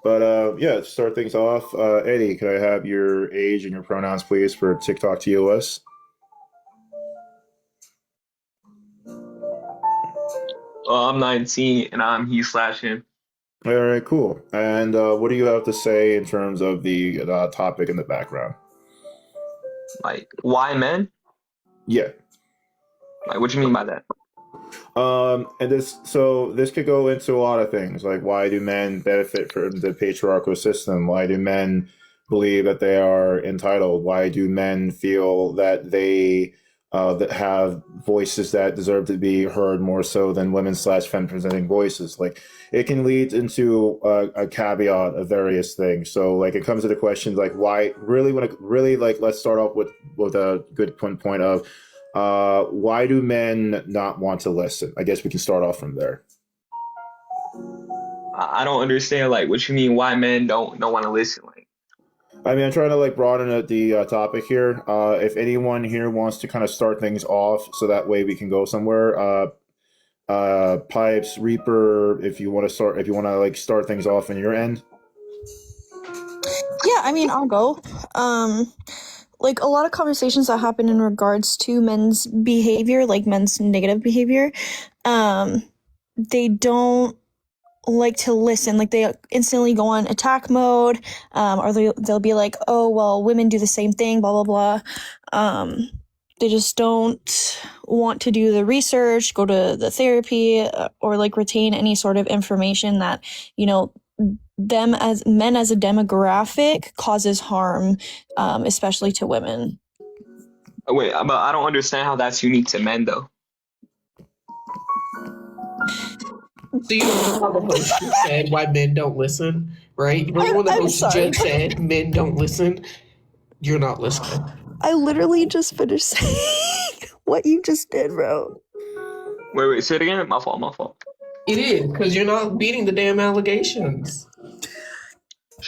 But yeah, to start things off, Eddie, could I have your age and your pronouns, please, for TikTok TOS? I'm 19 and I'm he slash him. All right, cool. And what do you have to say in terms of the topic in the background? Like, why men? Yeah. Like, what you mean by that? And this could go into a lot of things, like why do men benefit from the patriarchal system? Why do men believe that they are entitled? Why do men feel that they that have voices that deserve to be heard more so than women slash femme presenting voices? Like it can lead into a caveat of various things. So like it comes to the questions like why really when it really like let's start off with a good point of why do men not want to listen? I guess we can start off from there. I don't understand. Like, what you mean? Why men don't want to listen? Like, I mean, I'm trying to like broaden the topic here. If anyone here wants to kind of start things off, so that way we can go somewhere. Pipes, Reaper, if you want to start, if you want to like start things off in your end. Yeah, I mean, I'll go. Um, like a lot of conversations that happen in regards to men's behavior, like men's negative behavior, um, they don't like to listen. Like they instantly go on attack mode, or they'll be like, "Oh, well, women do the same thing." Blah blah blah. Um, they just don't want to do the research, go to the therapy, or like retain any sort of information that you know them as men as a demographic causes harm, especially to women. wait, but I don't understand how that's unique to men, though. So you know how the host just said why men don't listen, right? You know when the I'm host sorry. just said men don't listen, you're not listening. I literally just finished saying what you just did, bro. Wait, say it again. My fault, my fault. It is because you're not beating the damn allegations.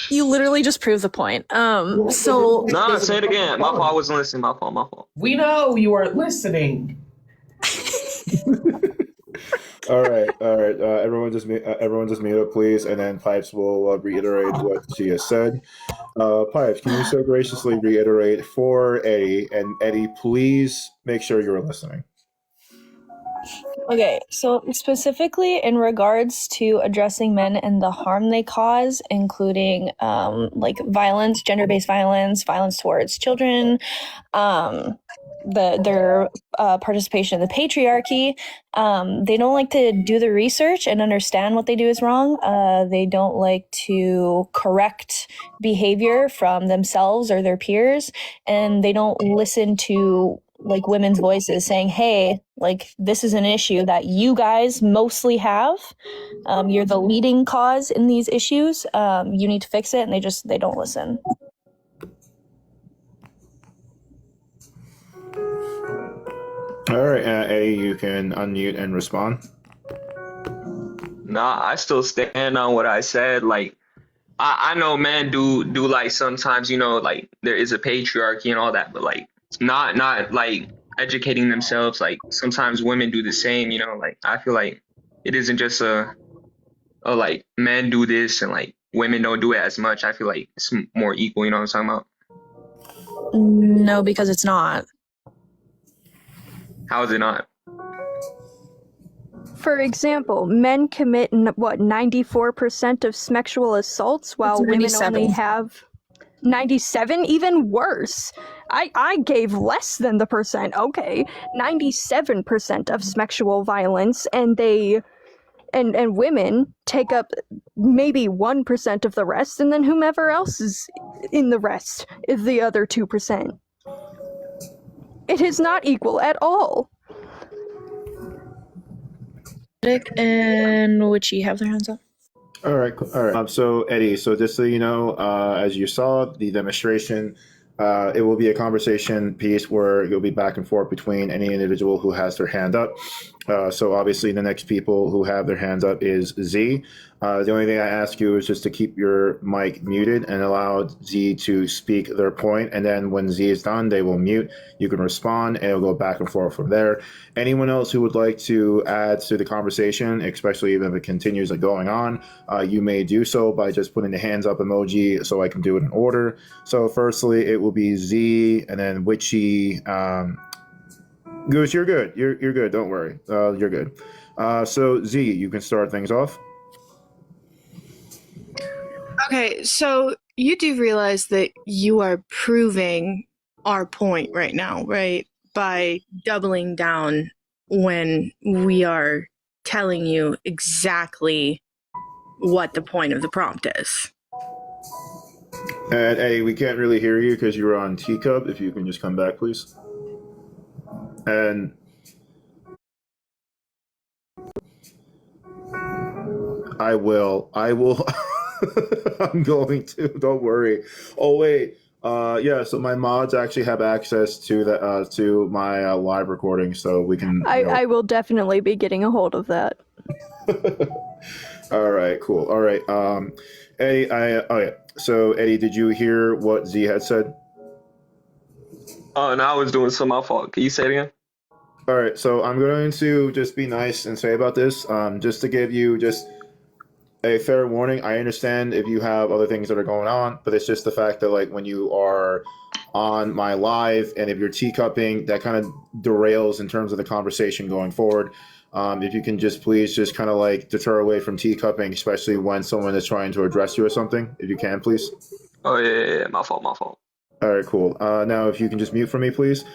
You literally just proved the point. So Nah, say it again. My fault. I wasn't listening. My fault, my fault. We know you aren't listening. All right, all right. Everyone just mute up, please, and then Pipes will reiterate what she has said. Pipes, can you so graciously reiterate for Eddie, and Eddie, please make sure you're listening. Okay, so specifically in regards to addressing men and the harm they cause, including like violence, gender-based violence, violence towards children, their participation in the patriarchy, they don't like to do the research and understand what they do is wrong. They don't like to correct behavior from themselves or their peers, and they don't listen to like women's voices saying, hey, like this is an issue that you guys mostly have. You're the leading cause in these issues. You need to fix it. And they don't listen. All right, Eddie, you can unmute and respond. Nah, I still stand on what I said. Like, I know men do like sometimes, like there is a patriarchy and all that, but like it's not like educating themselves. Like sometimes women do the same, like I feel like it isn't just a like men do this and like women don't do it as much. I feel like it's more equal, you know what I'm talking about? No, because it's not. How is it not? For example, men commit 94% of sexual assaults, while women only have 97. Even worse. I gave less than the percent. Okay, 97% of sexual violence, and women take up maybe 1% of the rest, and then whomever else is in the rest is the other 2%. It is not equal at all. And Witchy have their hands up. All right, all right. So Eddie, so just so you know, as you saw the demonstration, it will be a conversation piece where you'll be back and forth between any individual who has their hand up. So obviously, the next people who have their hands up is Z. The only thing I ask you is just to keep your mic muted and allow Z to speak their point. And then when Z is done, they will mute. You can respond, and it'll go back and forth from there. Anyone else who would like to add to the conversation, especially if it continues going on, you may do so by just putting the hands up emoji so I can do it in order. So firstly, it will be Z, and then Witchy. Goose, you're good. You're good. Don't worry. You're good. So Z, you can start things off. Okay, so you do realize that you are proving our point right now, right? By doubling down when we are telling you exactly what the point of the prompt is. And Eddie, we can't really hear you because you're on Teacup. If you can just come back, please. And I will. I'm going to. Don't worry. Oh wait. Yeah. So my mods actually have access to the to my live recording, so we can. I will definitely be getting a hold of that. All right. Cool. All right. Eddie. Okay. So Eddie, did you hear what Z had said? Oh, and I was doing some my fault. Can you say it again? All right. So I'm going to just be nice and say about this, just to give you just a fair warning. I understand if you have other things that are going on, but it's just the fact that when you are on my live and if you're teacupping, that kind of derails in terms of the conversation going forward. If you can just please just kind of deter away from teacupping, especially when someone is trying to address you or something, if you can, please. Oh yeah, my fault. All right, cool. Now if you can just mute for me, please.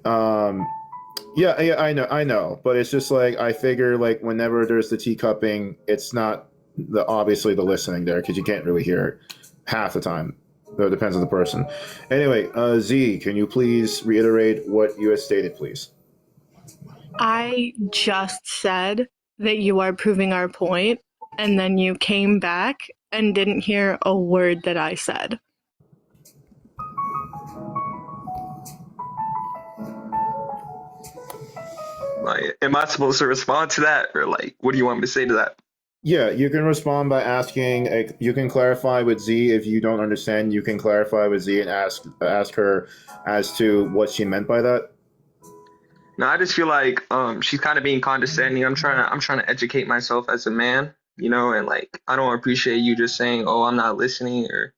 Yeah, I know, but it's just I figure whenever there's the teacupping, it's not obviously the listening there because you can't really hear it half the time. It depends on the person. Anyway, Z, can you please reiterate what you had stated, please? I just said that you are proving our point, and then you came back and didn't hear a word that I said. Am I supposed to respond to that, or what do you want me to say to that? Yeah, you can respond by asking. You can clarify with Z if you don't understand. You can clarify with Z and ask her as to what she meant by that. No, I just feel like she's kind of being condescending. I'm trying to educate myself as a man, and I don't appreciate you just saying, "Oh, I'm not listening," or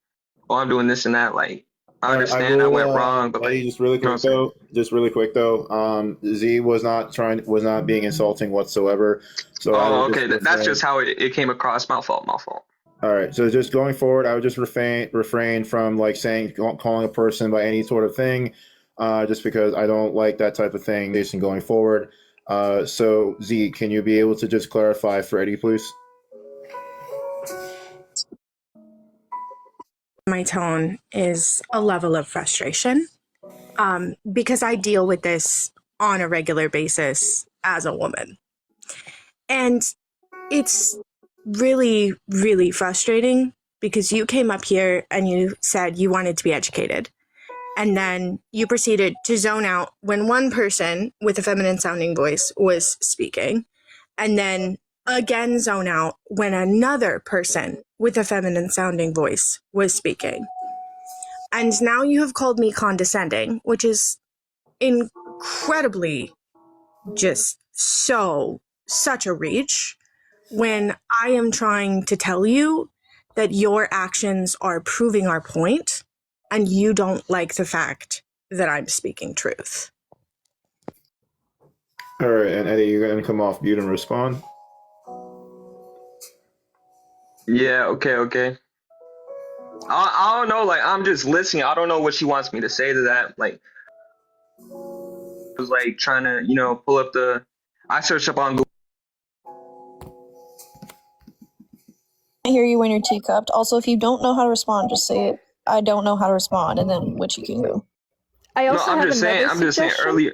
"Oh, I'm doing this and that." I understand I went wrong, but Eddie, just really quick though. Z was not being insulting whatsoever. So okay, that's just how it came across. My fault. All right, so just going forward, I would just refrain from calling a person by any sort of thing, just because I don't like that type of thing. Going forward, so Z, can you be able to just clarify for Eddie, please? My tone is a level of frustration, because I deal with this on a regular basis as a woman. And it's really, really frustrating because you came up here and you said you wanted to be educated. And then you proceeded to zone out when one person with a feminine sounding voice was speaking, and then again zone out when another person with a feminine sounding voice was speaking. And now you have called me condescending, which is incredibly just such a reach when I am trying to tell you that your actions are proving our point and you don't like the fact that I'm speaking truth. All right, and Eddie, you're going to come off mute and respond. Yeah, okay. I don't know, I'm just listening. I don't know what she wants me to say to that. I was trying to, pull up I searched up on Google. I hear you when you're teacupped. Also, if you don't know how to respond, just say it. I don't know how to respond, and then what you can do. I'm just saying earlier.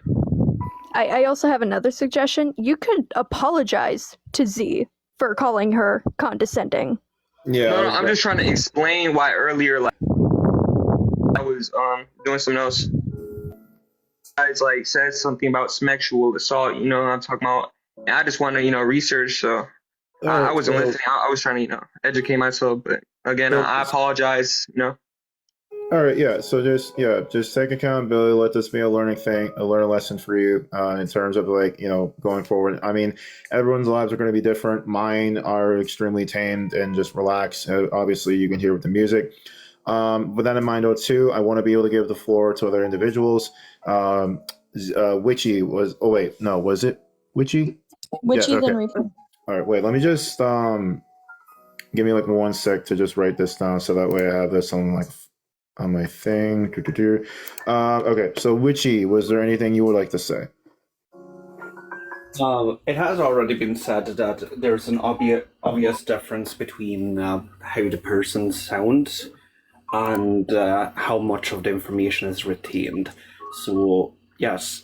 I also have another suggestion. You could apologize to Z for calling her condescending. Yeah. No, I'm just trying to explain why earlier, I was doing something else. Guys said something about sexual assault. I'm talking about, and I just want to research. So All I right, wasn't so- listening. I was trying to, educate myself. But again, So- I apologize. All right, yeah. So just take accountability. Let this be a learning thing, a learning lesson for you in terms of like going forward. I mean, everyone's lives are going to be different. Mine are extremely tamed and just relaxed. Obviously, you can hear with the music. With that in mind, though, too, I want to be able to give the floor to other individuals. Witchy was. Oh wait, no, was it Witchy? Witchy, okay. then Reaper. All right, wait. Let me just give me like 1 sec to just write this down so that way I have this on my thing. Okay, so Witchy, was there anything you would like to say? It has already been said that there's an obvious difference between how the person sounds and how much of the information is retained. So, yes,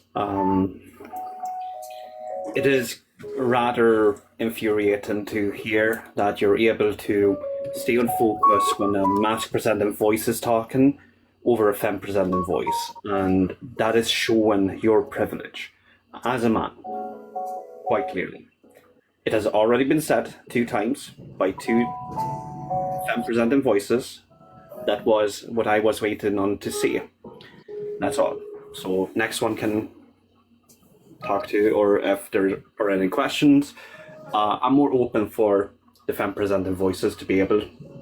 it is rather infuriating to hear that you're able to stay on focus when a masc presenting voice is talking over a femme presenting voice, and that is showing your privilege as a man, quite clearly. It has already been said 2 times by 2 femme presenting voices. That was what I was waiting on to see. That's all. So next one can talk to, or if there are any questions, I'm more open for the femme presenting voices to be able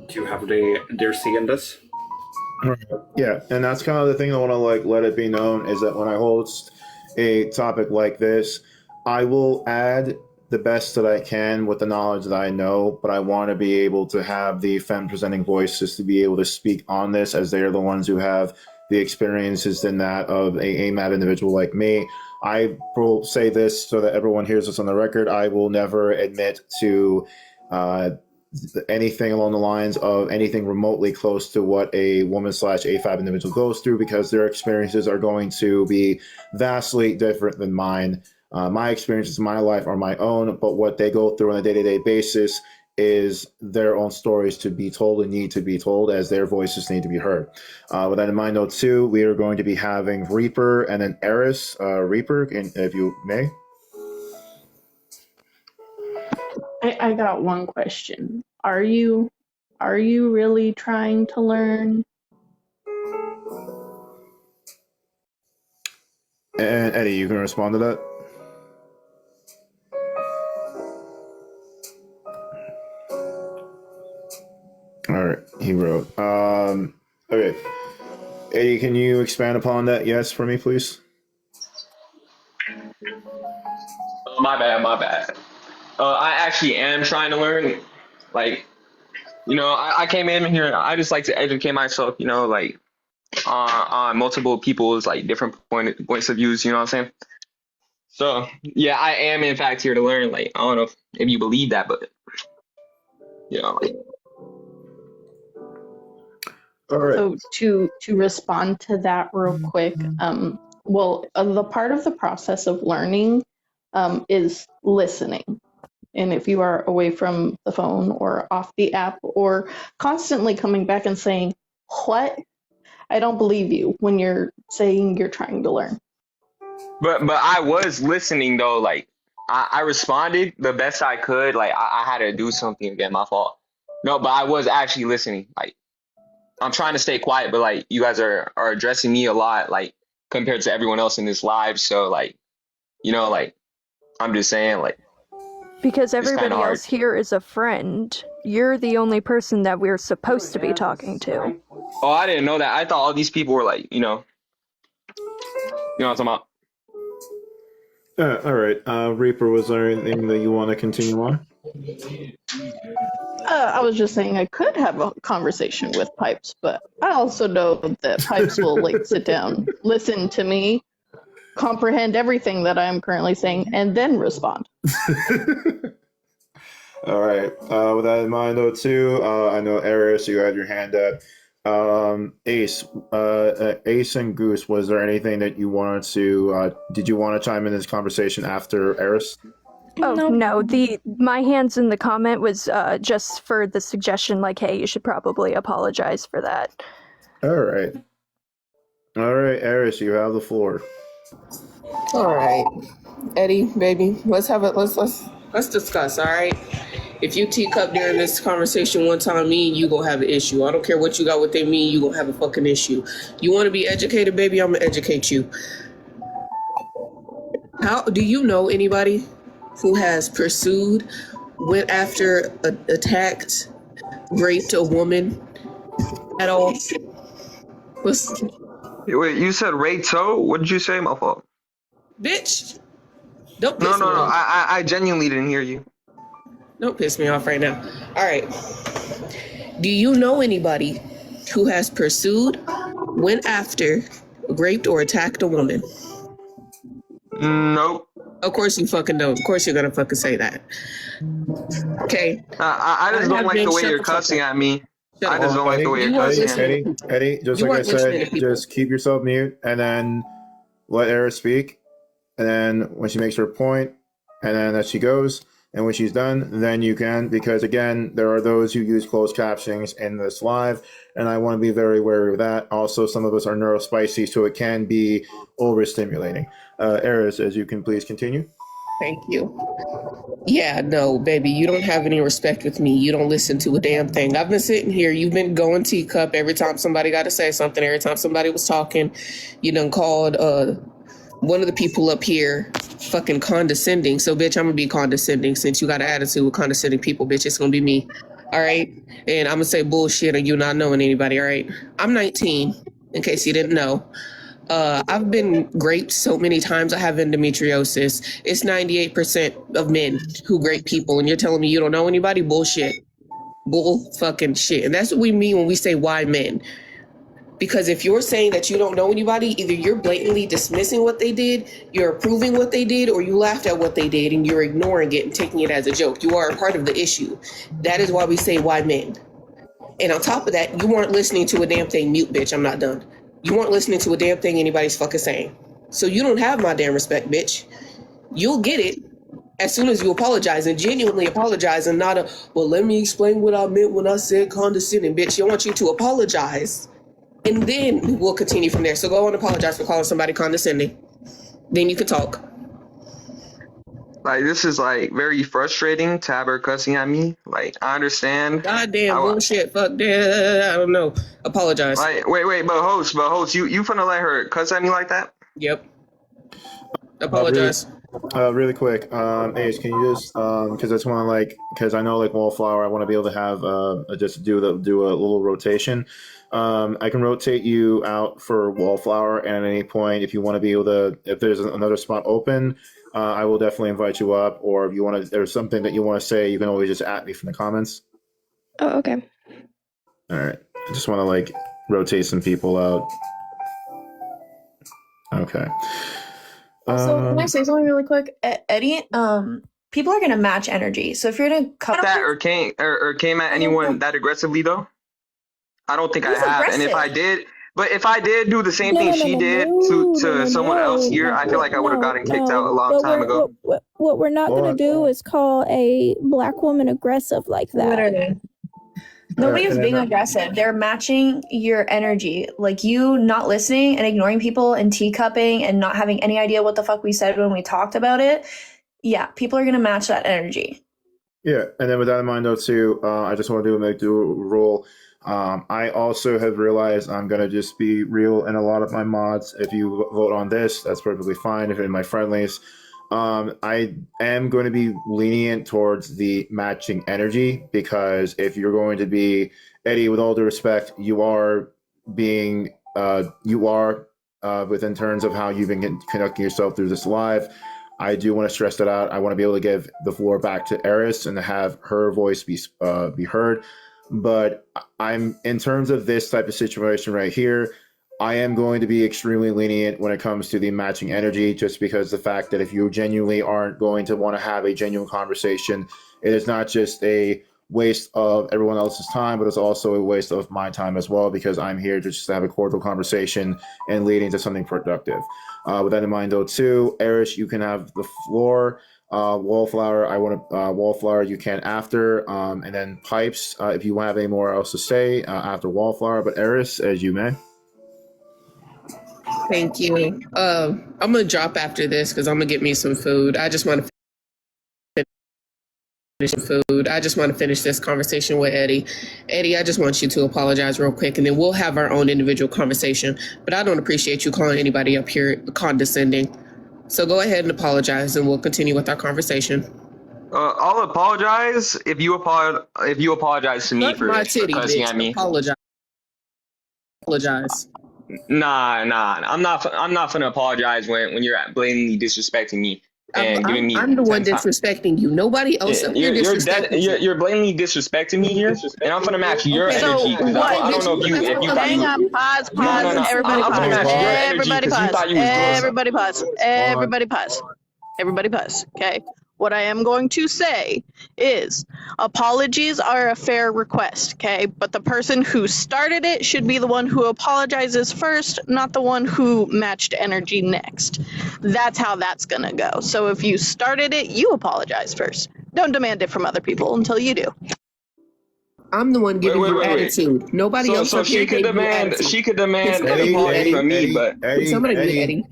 to have their say in this. Yeah, and that's kind of the thing I want to let it be known is that when I host a topic like this, I will add the best that I can with the knowledge that I know, but I want to be able to have the femme presenting voices to be able to speak on this, as they are the ones who have the experiences in that of a AMAT individual like me. I will say this so that everyone hears this on the record. I will never admit to anything along the lines of anything remotely close to what a woman/AFAB individual goes through, because their experiences are going to be vastly different than mine. My experiences in my life are my own, but what they go through on a day-to-day basis is their own stories to be told and need to be told, as their voices need to be heard. With that in mind, though, too, we are going to be having Reaper and then Eris. Reaper, if you may. I got one question. Are you really trying to learn? And Eddie, you can respond to that. All right, he wrote. Okay, Eddie, can you expand upon that? Yes, for me, please. My bad. I actually am trying to learn. Like, I came in here and I just like to educate myself, like on multiple people's like different points of views, you know what I'm saying? So yeah, I am in fact here to learn. Like, I don't know if you believe that, but like. All right. So to respond to that real quick, the part of the process of learning is listening. And if you are away from the phone or off the app or constantly coming back and saying, "What?" I don't believe you when you're saying you're trying to learn. But I was listening though. Like, I responded the best I could. Like, I had to do something again. My fault. No, but I was actually listening. Like, I'm trying to stay quiet, but like you guys are addressing me a lot, like compared to everyone else in this live. So like, like I'm just saying, like, Because everybody kinda hard. else here is a friend. You're the only person that we're supposed to be talking to. Oh, I didn't know that. I thought all these people were like, you know what I'm talking about. All right. Reaper, was there anything that you want to continue on? I was just saying I could have a conversation with Pipes, but I also know that Pipes will like sit down, listen to me, comprehend everything that I am currently saying, and then respond. All right. With that in mind, though, too, I know Eris, you had your hand up. Ace, Ace and Goose, was there anything that you wanted to? Did you want to chime in this conversation after Eris? Oh no, my hands in the comment was just for the suggestion, like, hey, you should probably apologize for that. All right, Eris, you have the floor. All right, Eddie, baby, let's have it. Let's discuss. All right. If you teacup during this conversation one time, me and you gonna have an issue. I don't care what you got, what they mean, you gonna have a fucking issue. You want to be educated, baby? I'm gonna educate you. How do you know anybody who has pursued, went after, attacked, raped a woman at all? What's, Wait, you said Ray Toe? What did you say? My fault. bitch? Don't No, piss no, me no. off. I genuinely didn't hear you. Don't piss me off right now. All right. Do you know anybody who has pursued, went after, raped, or attacked a woman? Nope. Of course you fucking don't. Of course you're gonna fucking say that. Okay. I just don't have like been- the way shut you're the fuck cussing up. at me. Shut I up. just don't like the way you're You are cussing at listening. me. Eddie, just You like I aren't listening to said, people. just keep yourself mute and then let Eris speak. And then when she makes her point, and then as she goes, and when she's done, then you can, because again, there are those who use closed captions in this live, and I want to be very wary of that. Also, some of us are neurospicy, so it can be overstimulating. Eris, as you can please continue. Thank you. Yeah, no, baby, you don't have any respect with me. You don't listen to a damn thing. I've been sitting here. You've been going teacup every time somebody got to say something. Every time somebody was talking, you done called one of the people up here fucking condescending. So, bitch, I'm gonna be condescending since you got an attitude with condescending people, bitch. It's gonna be me. All right. And I'm gonna say bullshit on you not knowing anybody. All right. I'm 19, in case you didn't know. I've been raped so many times. I have endometriosis. It's 98% of men who rape people, and you're telling me you don't know anybody? Bullshit. Bull fucking shit. And that's what we mean when we say why men. Because if you're saying that you don't know anybody, either you're blatantly dismissing what they did, you're approving what they did, or you laughed at what they did and you're ignoring it and taking it as a joke. You are a part of the issue. That is why we say why men. And on top of that, you weren't listening to a damn thing. Mute, bitch. I'm not done. You weren't listening to a damn thing anybody's fucking saying. So you don't have my damn respect, bitch. You'll get it as soon as you apologize and genuinely apologize and not well, let me explain what I meant when I said condescending, bitch. I want you to apologize and then we'll continue from there. So go and apologize for calling somebody condescending. Then you can talk. Like, this is like very frustrating to have her cussing at me. Like, I understand. Goddamn bullshit. Fuck that. I don't know. Apologize. Like, wait, but host, you finna let her cuss at me like that? Yep. Apologize. Really quick, Ace, can you just because I just want to because I know Wallflower, I want to be able to have just do a little rotation. I can rotate you out for Wallflower, and at any point, if you want to be able to, if there's another spot open, I will definitely invite you up. Or if you want to, there's something that you want to say, you can always just at me from the comments. Oh, okay. All right, I just want to rotate some people out. Okay. Also, can I say something really quick? Eddie, people are gonna match energy. So if you're gonna cut That or came at anyone that aggressively though? I don't think I have. And if I did do the same thing she did to someone else here, I feel like I would have gotten kicked out a long time ago. What we're not going to do is call a black woman aggressive like that. literally. Nobody is being aggressive. They're matching your energy. Like you not listening and ignoring people and teacupping and not having any idea what the fuck we said when we talked about it. Yeah, people are gonna match that energy. Yeah, and then with that in mind though too, I just want to do a rule. I also have realized I'm going to just be real in a lot of my mods. If you vote on this, that's perfectly fine. If in my friendlies, I am going to be lenient towards the matching energy, because if you're going to be, Eddie, with all due respect, you are within terms of how you've been conducting yourself through this live. I do want to stress that out. I want to be able to give the floor back to Eris and have her voice be heard. But I'm, in terms of this type of situation right here, I am going to be extremely lenient when it comes to the matching energy, just because the fact that if you genuinely aren't going to want to have a genuine conversation, it is not just a waste of everyone else's time, but it's also a waste of my time as well, because I'm here to just have a cordial conversation and leading to something productive. With that in mind though too, Eris, you can have the floor. Wallflower, Wallflower, you can after, and then Pipes, if you have any more else to say after Wallflower, but Eris, as you may. Thank you. I'm gonna drop after this because I'm gonna get me some food. I just want to food. I just want to finish this conversation with Eddie. Eddie, I just want you to apologize real quick, and then we'll have our own individual conversation. But I don't appreciate you calling anybody up here condescending. So go ahead and apologize, and we'll continue with our conversation. I'll apologize if you apologize to me Suck for my titty, cussing bitch. at me. Apologize. Nah. I'm not gonna apologize when you're blatantly disrespecting me and giving me. I'm the one 10 times. disrespecting you. Nobody else up here disrespecting you. You're blatantly disrespecting me here, and I'm gonna match your energy. So, I don't know if you thought Hang you. on, pause. No, Everybody I'm gonna pause. match your energy Everybody 'cause you pause. thought you was doing something. Everybody pause. Everybody pause. Everybody pause. Okay. What I am going to say is apologies are a fair request, okay? But the person who started it should be the one who apologizes first, not the one who matched energy next. That's how that's going to go. So if you started it, you apologize first. Don't demand it from other people until you do. I'm the one giving you attitude. Nobody else So up here she could gave you demand. attitude. She could demand an Eddie, apology from me, but Somebody mute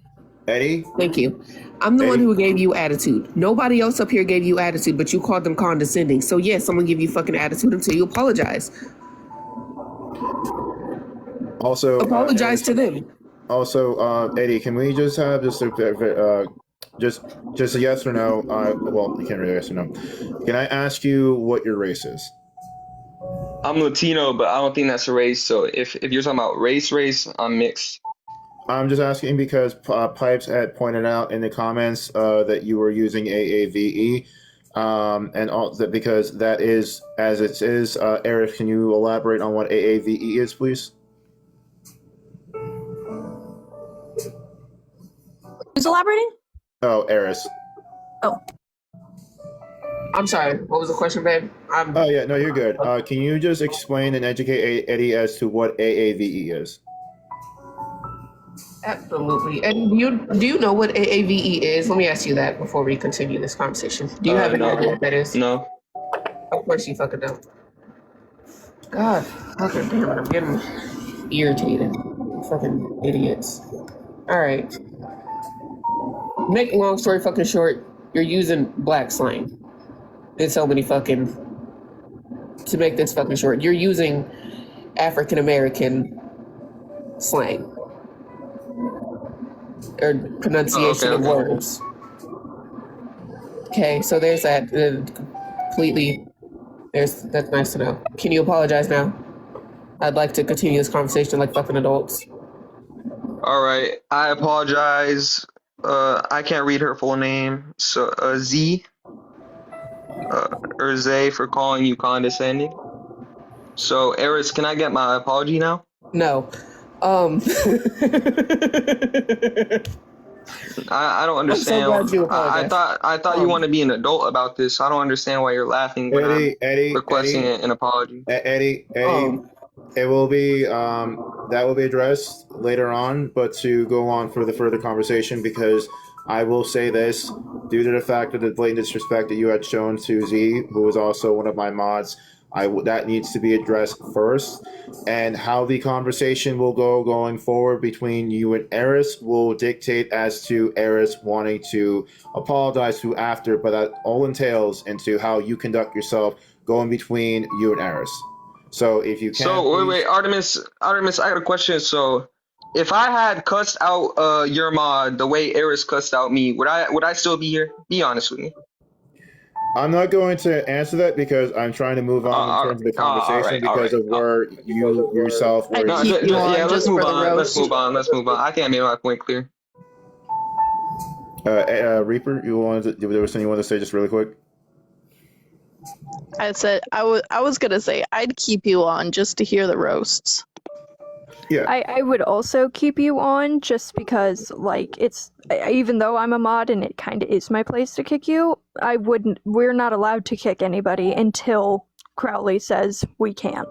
Eddie. Thank you. I'm the one who gave you attitude. Nobody else up here gave you attitude, but you called them condescending. So yes, someone give you fucking attitude until you apologize. Also, apologize to them. Also, Eddie, can we just have just a yes or no? Well, you can't really yes or no. Can I ask you what your race is? I'm Latino, but I don't think that's a race. So if you're talking about race, I'm mixed. I'm just asking because Pipes had pointed out in the comments that you were using AAVE, and all that because that is as it is. Eric, can you elaborate on what AAVE is, please? Who's elaborating? Oh, Eris. Oh. I'm sorry. What was the question, babe? Oh yeah, no, you're good. Can you just explain and educate Eddie as to what AAVE is? Absolutely. And do you know what AAVE is? Let me ask you that before we continue this conversation. Do you have any idea what that is? No. Of course you fucking don't. God, fucking damn it, I'm getting irritated. Fucking idiots. Alright. Make a long story fucking short, you're using black slang. There's so many fucking... To make this fucking short, you're using African American slang. Or pronunciation of words. Okay, so there's that. Completely. That's nice to know. Can you apologize now? I'd like to continue this conversation like fucking adults. All right, I apologize. I can't read her full name. So Z or Zay for calling you condescending. So Eris, can I get my apology now? No. I don't understand. I'm so glad you apologized. I thought you want to be an adult about this. I don't understand why you're laughing when I'm requesting an apology. Eddie, it will be that will be addressed later on, but to go on for the further conversation, because I will say this, due to the fact of the blatant disrespect that you had shown to Z, who is also one of my mods, that needs to be addressed first, and how the conversation will go going forward between you and Eris will dictate as to Eris wanting to apologize to after, but that all entails into how you conduct yourself going between you and Eris. So if you can. So wait, Artemis, I got a question. So if I had cussed out your mod the way Eris cussed out me, would I still be here? Be honest with me. I'm not going to answer that because I'm trying to move on in terms of the conversation because of where you yourself were. Let's move on. Let's move on. I think I made my point clear. Reaper, there was something you wanted to say just really quick? I said I was gonna say I'd keep you on just to hear the roasts. Yeah. I would also keep you on just because, like, it's, even though I'm a mod and it kind of is my place to kick you, we're not allowed to kick anybody until Crowley says we can.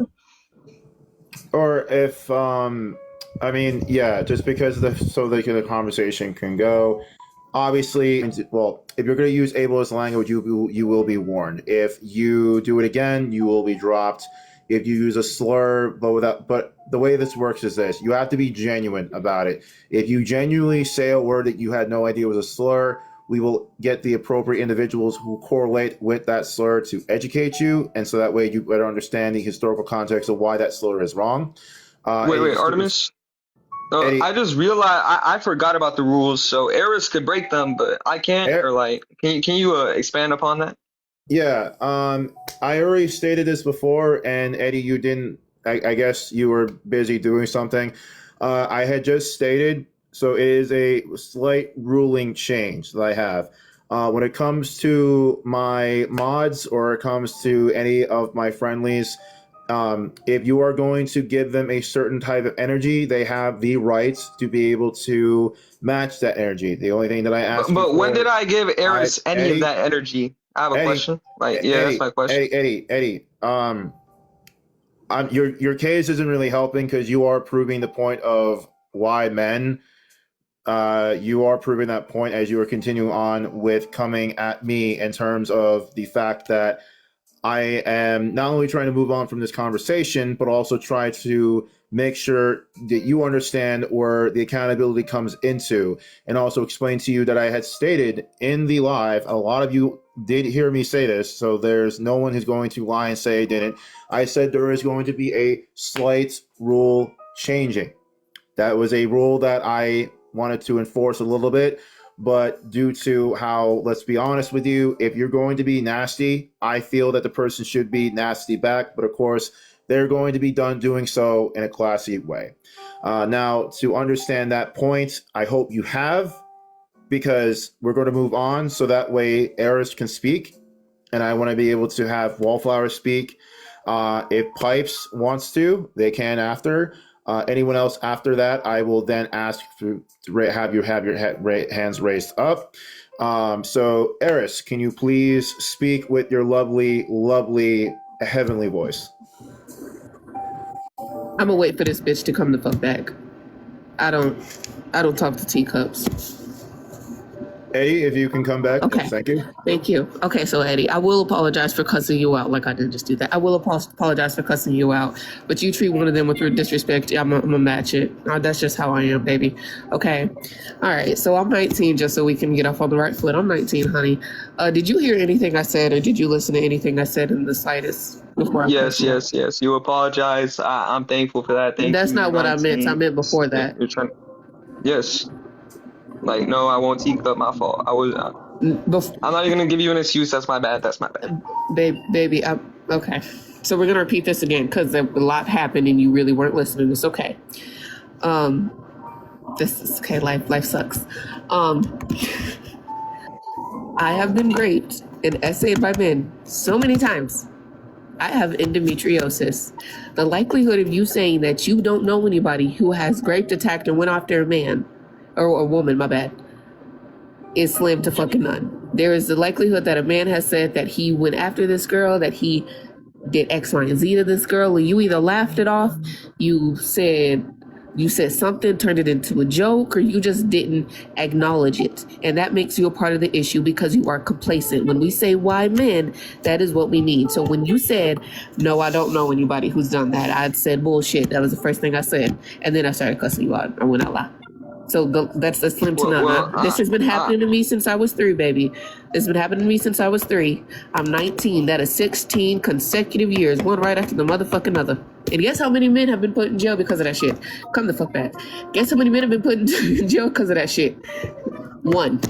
Or if, just because the conversation can go. Obviously, well, if you're going to use ableist language, you will be warned. If you do it again, you will be dropped. If you use a slur, but the way this works is this: you have to be genuine about it. If you genuinely say a word that you had no idea was a slur, we will get the appropriate individuals who correlate with that slur to educate you, and so that way you better understand the historical context of why that slur is wrong. Wait, Artemis? No, Eddie- I just realized I forgot about the rules, so Eris could break them, but I can't. Or like, can you expand upon that? Yeah, I already stated this before, and Eddie, you didn't. I guess you were busy doing something. I had just stated, so it is a slight ruling change that I have. When it comes to my mods or it comes to any of my friendlies, if you are going to give them a certain type of energy, they have the rights to be able to match that energy. The only thing that I ask, But when did I give Eris any of that energy? I have a question. Like, yeah, that's my question. Eddie, your case isn't really helping because you are proving the point of why men. You are proving that point as you are continuing on with coming at me in terms of the fact that I am not only trying to move on from this conversation, but also try to make sure that you understand where the accountability comes into, and also explain to you that I had stated in the live, a lot of you did hear me say this, so there's no one who's going to lie and say I didn't. I said there is going to be a slight rule changing. That was a rule that I wanted to enforce a little bit, but due to how, let's be honest with you, if you're going to be nasty, I feel that the person should be nasty back, but of course, they're going to be done doing so in a classy way. Now, to understand that point, I hope you have, because we're going to move on so that way Eris can speak, and I want to be able to have Wallflower speak. If Pipes wants to, they can after. Anyone else after that, I will then ask to have your hands raised up. So, Eris, can you please speak with your lovely, lovely, heavenly voice? I'm gonna wait for this bitch to come the fuck back. I don't talk to teacups. Eddie, if you can come back. Okay. Thank you. Thank you. Okay, so Eddie, I will apologize for cussing you out. Like I didn't just do that. I will apologize for cussing you out. But you treat one of them with your disrespect, I'm gonna match it. That's just how I am, baby. Okay. All right. So I'm 19, just so we can get off on the right foot. I'm 19, honey. Did you hear anything I said, or did you listen to anything I said in the slightest? Yes. You apologize. I'm thankful for that. Thank That's you. not what I meant. I meant before that. You're trying. Yes. Like, no, I won't teacup. My fault. I was. I'm not even gonna give you an excuse. That's my bad. Baby. Okay. So we're gonna repeat this again because a lot happened and you really weren't listening. It's okay. This is okay. Life sucks. I have been raped and essayed by men so many times. I have endometriosis. The likelihood of you saying that you don't know anybody who has raped, attacked, and went after a man, or a woman, my bad, is slim to fucking none. There is the likelihood that a man has said that he went after this girl, that he did X, Y, and Z to this girl, and you either laughed it off, you said something, turned it into a joke, or you just didn't acknowledge it. And that makes you a part of the issue because you are complacent. When we say why men, that is what we need. So when you said, no, I don't know anybody who's done that, I said bullshit. That was the first thing I said. And then I started cussing you out. I went out loud. So that's a slim to none. This has been happening to me since I was 3, baby. It's been happening to me since I was 3. I'm 19. That is 16 consecutive years, one right after the motherfucking other. And guess how many men have been put in jail because of that shit? Come the fuck back. Guess how many men have been put in jail because of that shit? 1.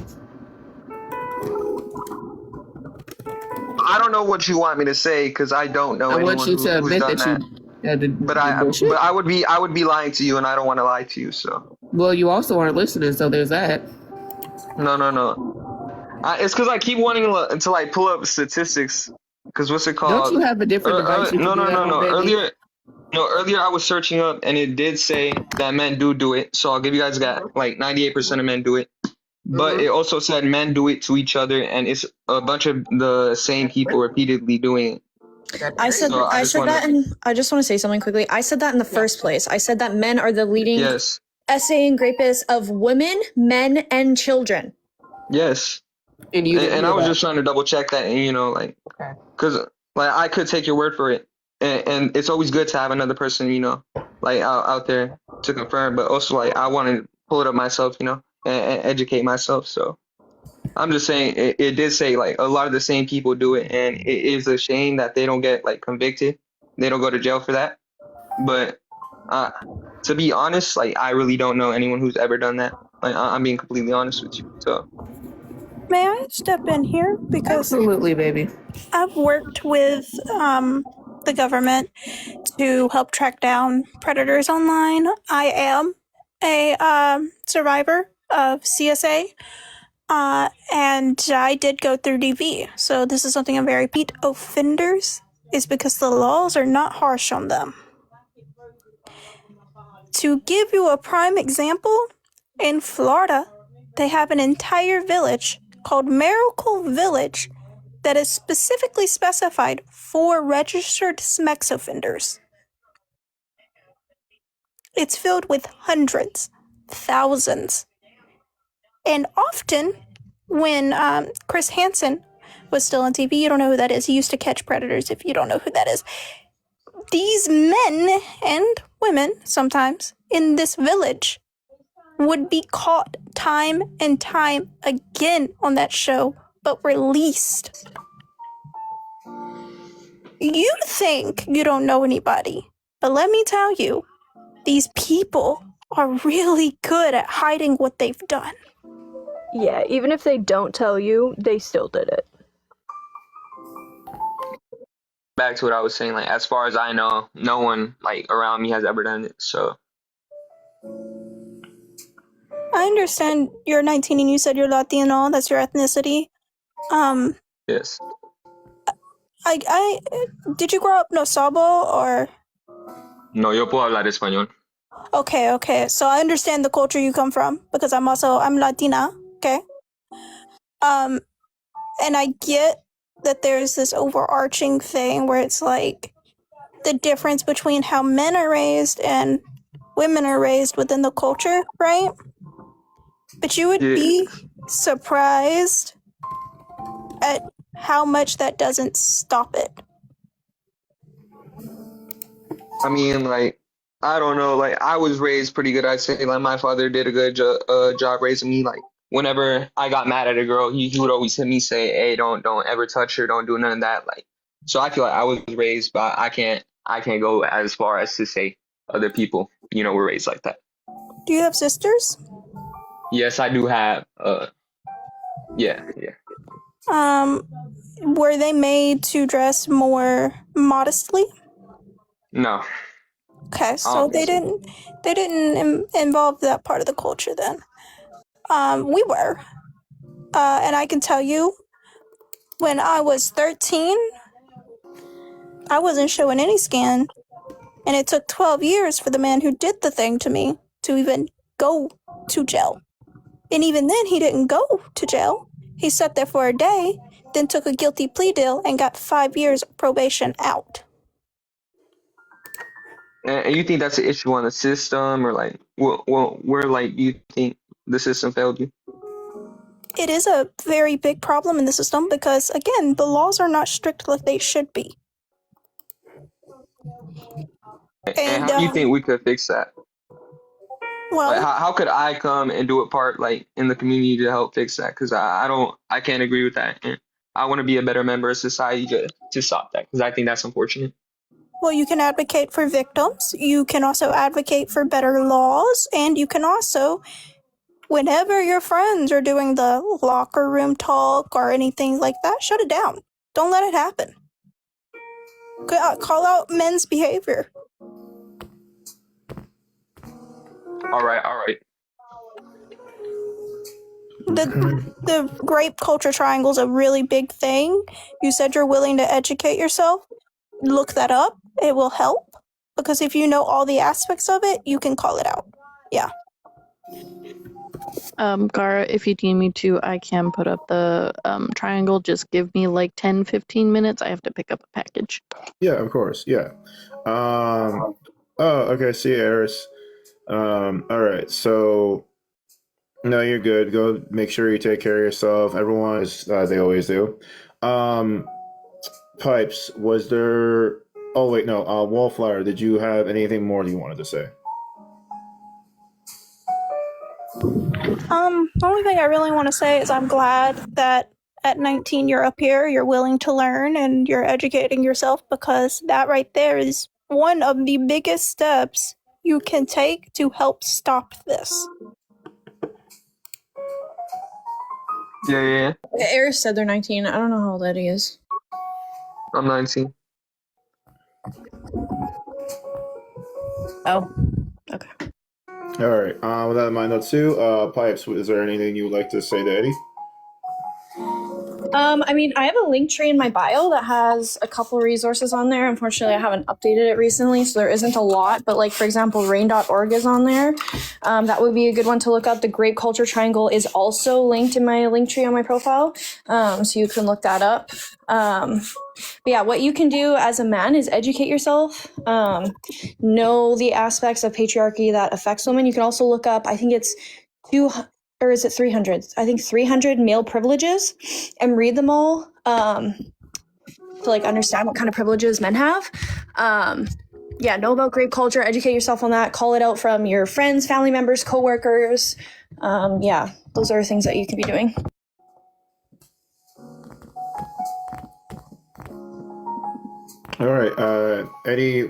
I don't know what you want me to say because I don't know. I want you to admit that you. But I would be lying to you, and I don't want to lie to you. So. Well, you also aren't listening, so there's that. No. It's because I keep wanting to like pull up statistics. Because what's it called? Don't you have a different device? No. Earlier I was searching up, and it did say that men do it. So I'll give you guys that. Like 98% of men do it. But it also said men do it to each other, and it's a bunch of the same people repeatedly doing it. I said that, and I just want to say something quickly. I said that in the first place. I said that men are the leading essaying rapists of women, men, and children. Yes. And I was just trying to double check that, and like, because like I could take your word for it, and it's always good to have another person, like out there to confirm. But also, like, I want to pull it up myself, and educate myself. So. I'm just saying it did say like a lot of the same people do it, and it is a shame that they don't get like convicted. They don't go to jail for that. But to be honest, like I really don't know anyone who's ever done that. Like I'm being completely honest with you. So May I step in here? Because Absolutely, baby. I've worked with the government to help track down predators online. I am a survivor of CSA, and I did go through DV. So this is something I'm very repeat offenders is because the laws are not harsh on them. To give you a prime example, in Florida, they have an entire village called Miracle Village that is specifically specified for registered sex offenders. It's filled with hundreds, thousands. And often, when Chris Hansen was still on TV, you don't know who that is. He used to catch predators, if you don't know who that is. These men and women, sometimes, in this village would be caught time and time again on that show, but released. You think you don't know anybody, but let me tell you, these people are really good at hiding what they've done. Yeah, even if they don't tell you, they still did it. back to what I was saying, like as far as I know, no one like around me has ever done it. So I understand you're 19 and you said you're Latino, that's your ethnicity. yes. I did you grow up no Sabo or? No, yo puedo hablar español. Okay. So I understand the culture you come from because I'm Latina, okay? And I get that there's this overarching thing where it's like the difference between how men are raised and women are raised within the culture, right? But you would be surprised at how much that doesn't stop it. I mean, like, I don't know. Like, I was raised pretty good. I'd say, like, my father did a good job raising me. Like, whenever I got mad at a girl, he would always hit me, say, "Hey, don't ever touch her. Don't do none of that." Like, so I feel like I was raised, but I can't go as far as to say other people, were raised like that. Do you have sisters? Yes, I do have. Yeah. Were they made to dress more modestly? No. Okay, so they didn't involve that part of the culture then. We were. And I can tell you, when I was 13, I wasn't showing any skin. And it took 12 years for the man who did the thing to me to even go to jail. And even then, he didn't go to jail. He sat there for a day, then took a guilty plea deal and got 5 years probation out. And you think that's an issue on the system, or like, where like you think the system failed you? It is a very big problem in the system because, again, the laws are not strict like they should be. And how do you think we could fix that? Well, like, how could I come and do a part like in the community to help fix that? Because I can't agree with that. And I want to be a better member of society to stop that, because I think that's unfortunate. Well, you can advocate for victims. You can also advocate for better laws. And you can also, whenever your friends are doing the locker room talk or anything like that, shut it down. Don't let it happen. Call out men's behavior. All right. The grape culture triangle is a really big thing. You said you're willing to educate yourself. Look that up. It will help. Because if you know all the aspects of it, you can call it out. Yeah. Gara, if you need me to, I can put up the triangle. Just give me like 10-15 minutes. I have to pick up a package. Yeah, of course. Yeah. Oh, okay. See you, Eris. All right. So, no, you're good. Go make sure you take care of yourself. Everyone is, they always do. Pipes, was there... Oh, wait, no. Wallflower, did you have anything more you wanted to say? The only thing I really want to say is I'm glad that at 19 you're up here, you're willing to learn, and you're educating yourself, because that right there is one of the biggest steps you can take to help stop this. Yeah. Eris said they're 19. I don't know how old Eddie is. I'm 19. Oh, okay. All right. With that in mind, though, too, Pipes, is there anything you would like to say to Eddie? I mean, I have a link tree in my bio that has a couple resources on there. Unfortunately, I haven't updated it recently, so there isn't a lot. But like, for example, rain.org is on there. That would be a good one to look up. The Grape Culture Triangle is also linked in my link tree on my profile, so you can look that up. But yeah, what you can do as a man is educate yourself, know the aspects of patriarchy that affects women. You can also look up, I think it's 300? I think 300 male privileges, and read them all to like understand what kind of privileges men have. Yeah, know about grape culture, educate yourself on that, call it out from your friends, family members, coworkers. Yeah, those are things that you can be doing. All right, Eddie,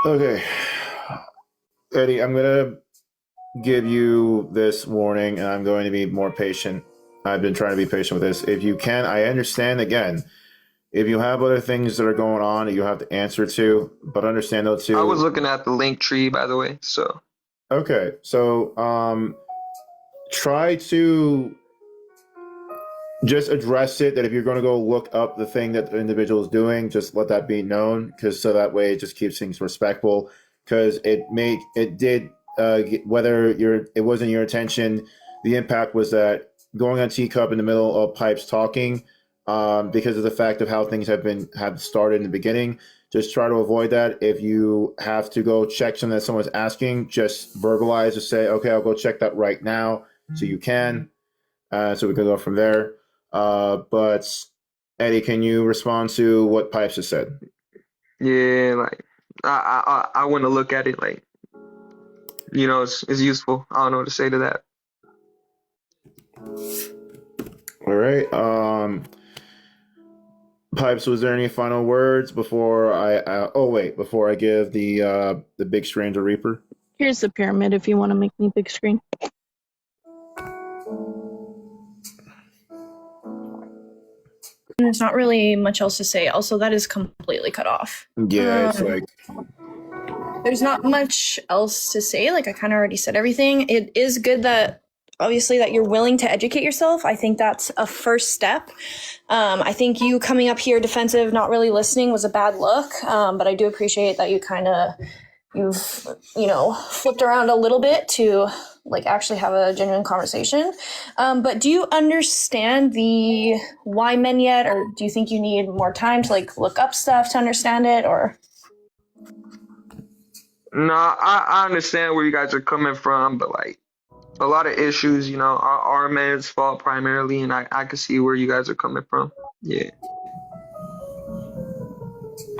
okay, Eddie, I'm gonna give you this warning, and I'm going to be more patient. I've been trying to be patient with this. If you can, I understand, again, if you have other things that are going on that you have to answer to, but understand though too. I was looking at the link tree, by the way, so. Okay, so try to just address it, that if you're going to go look up the thing that the individual is doing, just let that be known, because so that way it just keeps things respectful, because it did whether it wasn't your intention, the impact was that going on Teacup in the middle of Pipes talking, because of the fact of how things have started in the beginning, just try to avoid that. If you have to go check something that someone's asking, just verbalize or say, okay, I'll go check that right now, so you can, so we can go from there. But Eddie, can you respond to what Pipes has said? Yeah, like I want to look at it, like, you know, it's useful. I don't know what to say to that. All right. Pipes, was there any final words before before I give the big stranger Reaper? Here's the pyramid if you want to make me big screen. There's not really much else to say. Also, that is completely cut off. Yeah, it's like, there's not much else to say. Like, I kind of already said everything. It is good that, obviously, that you're willing to educate yourself. I think that's a first step. I think you coming up here defensive, not really listening, was a bad look. But I do appreciate that you've flipped around a little bit to like actually have a genuine conversation. But do you understand the why men yet, or do you think you need more time to like look up stuff to understand it, or? No, I understand where you guys are coming from, but like a lot of issues, you know, are men's fault primarily, and I can see where you guys are coming from. Yeah.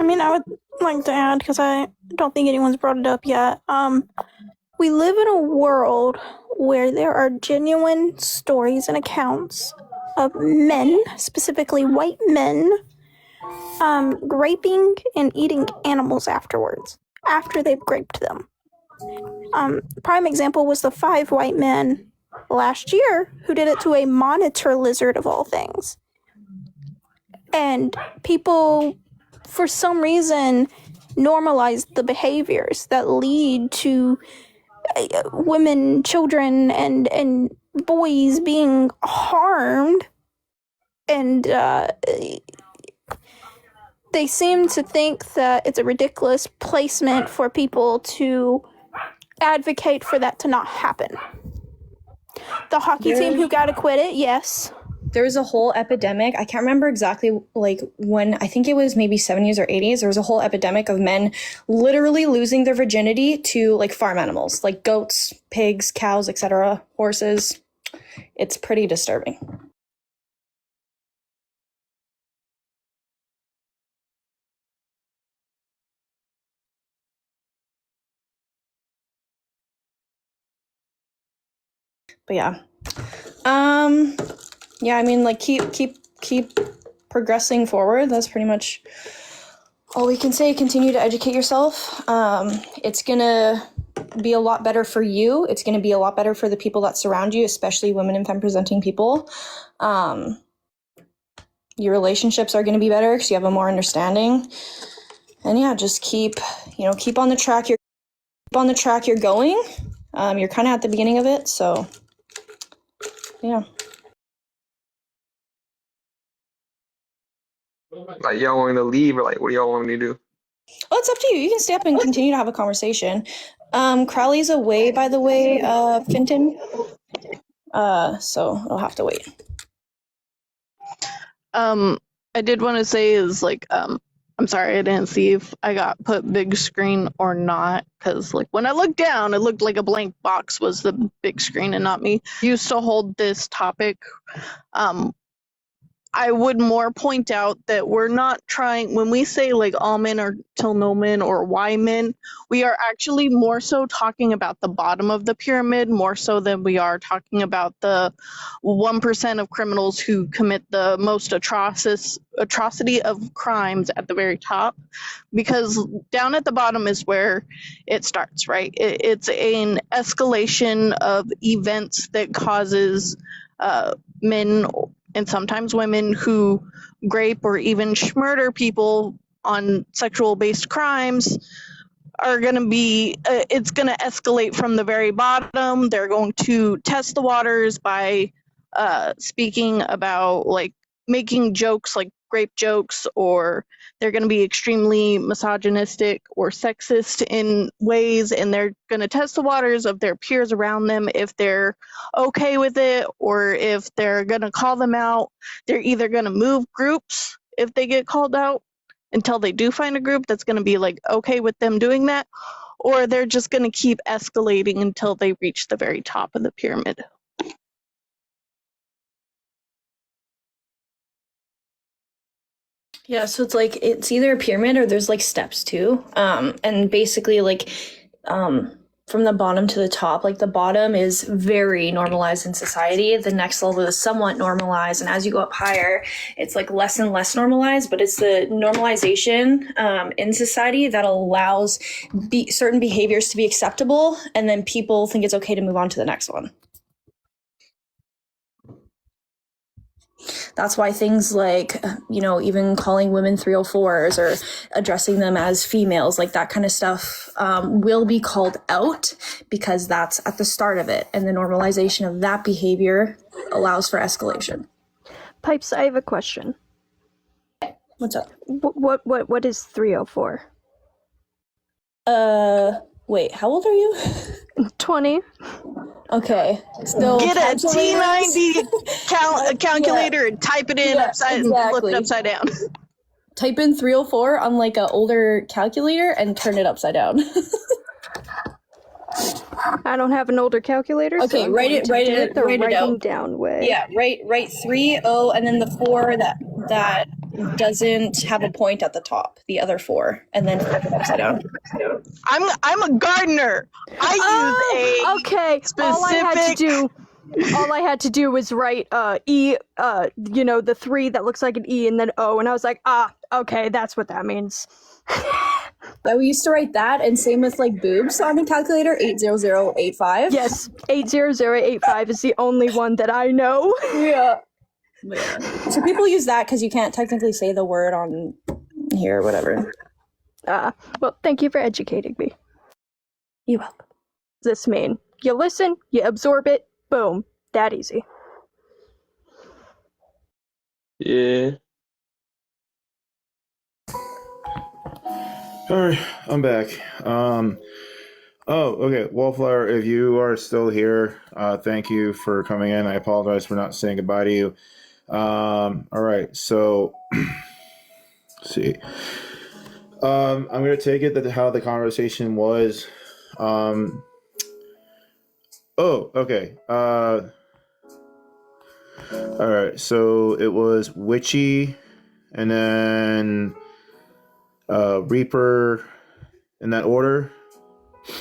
I mean, I would like to add, because I don't think anyone's brought it up yet. We live in a world where there are genuine stories and accounts of men, specifically white men, raping and eating animals afterwards, after they've raped them. Prime example was the 5 white men last year who did it to a monitor lizard of all things. And people, for some reason, normalized the behaviors that lead to women, children, and boys being harmed, and they seem to think that it's a ridiculous placement for people to advocate for that to not happen. The hockey team who got acquitted, yes. There was a whole epidemic. I can't remember exactly like when, I think it was maybe 70s or 80s. There was a whole epidemic of men literally losing their virginity to like farm animals, like goats, pigs, cows, etc., horses. It's pretty disturbing. But yeah. Yeah, I mean, like, keep progressing forward. That's pretty much all we can say. Continue to educate yourself. It's gonna be a lot better for you. It's gonna be a lot better for the people that surround you, especially women and femme presenting people. Your relationships are gonna be better because you have a more understanding. And yeah, just keep on the track you're going. You're kind of at the beginning of it, so yeah. Like, y'all want me to leave, or like, what do y'all want me to do? Oh, it's up to you. You can stay up and continue to have a conversation. Crowley's away, by the way, Finton. So I'll have to wait. I did want to say is like, I'm sorry I didn't see if I got put big screen or not, because like when I looked down, it looked like a blank box was the big screen and not me. Used to hold this topic. I would more point out that we're not trying, when we say like all men are till no men or why men, we are actually more so talking about the bottom of the pyramid more so than we are talking about the 1% of criminals who commit the most atrocity of crimes at the very top, because down at the bottom is where it starts, right? It's an escalation of events that causes men and sometimes women who rape or even murder people on sexual-based crimes are going to be, it's going to escalate from the very bottom. They're going to test the waters by speaking about, like, making jokes like rape jokes, or they're going to be extremely misogynistic or sexist in ways, and they're going to test the waters of their peers around them if they're okay with it or if they're going to call them out. They're either going to move groups if they get called out until they do find a group that's going to be like okay with them doing that, or they're just going to keep escalating until they reach the very top of the pyramid. Yeah, so it's like it's either a pyramid or there's like steps too. And basically like from the bottom to the top, like the bottom is very normalized in society. The next level is somewhat normalized, and as you go up higher, it's like less and less normalized, but it's the normalization in society that allows certain behaviors to be acceptable, and then people think it's okay to move on to the next one. That's why things like, even calling women 304s or addressing them as females, like that kind of stuff will be called out, because that's at the start of it. And the normalization of that behavior allows for escalation. Pipes, I have a question. What's up? What is 304? Wait, how old are you? 20. Okay. Still get a T90 calculator and type it in upside and flip it upside down. Type in 304 on like an older calculator and turn it upside down. I don't have an older calculator. Okay, so write it writing down way. Yeah, write 30 and then the 4 that doesn't have a point at the top, the other 4, and then flip it upside down. I'm a gardener. I use a specific. All I had to do was write E, the 3 that looks like an E and then O, and I was like, okay, that's what that means. Yeah, we used to write that, and same with like boobs on the calculator, 80085. Yes, 80085 is the only one that I know. Yeah. So people use that because you can't technically say the word on here or whatever. Well, thank you for educating me. You're welcome. This mean you listen, you absorb it, boom, that easy. Yeah. All right, I'm back. Okay, Wallflower, if you are still here, thank you for coming in. I apologize for not saying goodbye to you. All right, so let's see. I'm gonna take it that how the conversation was. Okay. All right, so it was Witchy, and then Reaper, in that order.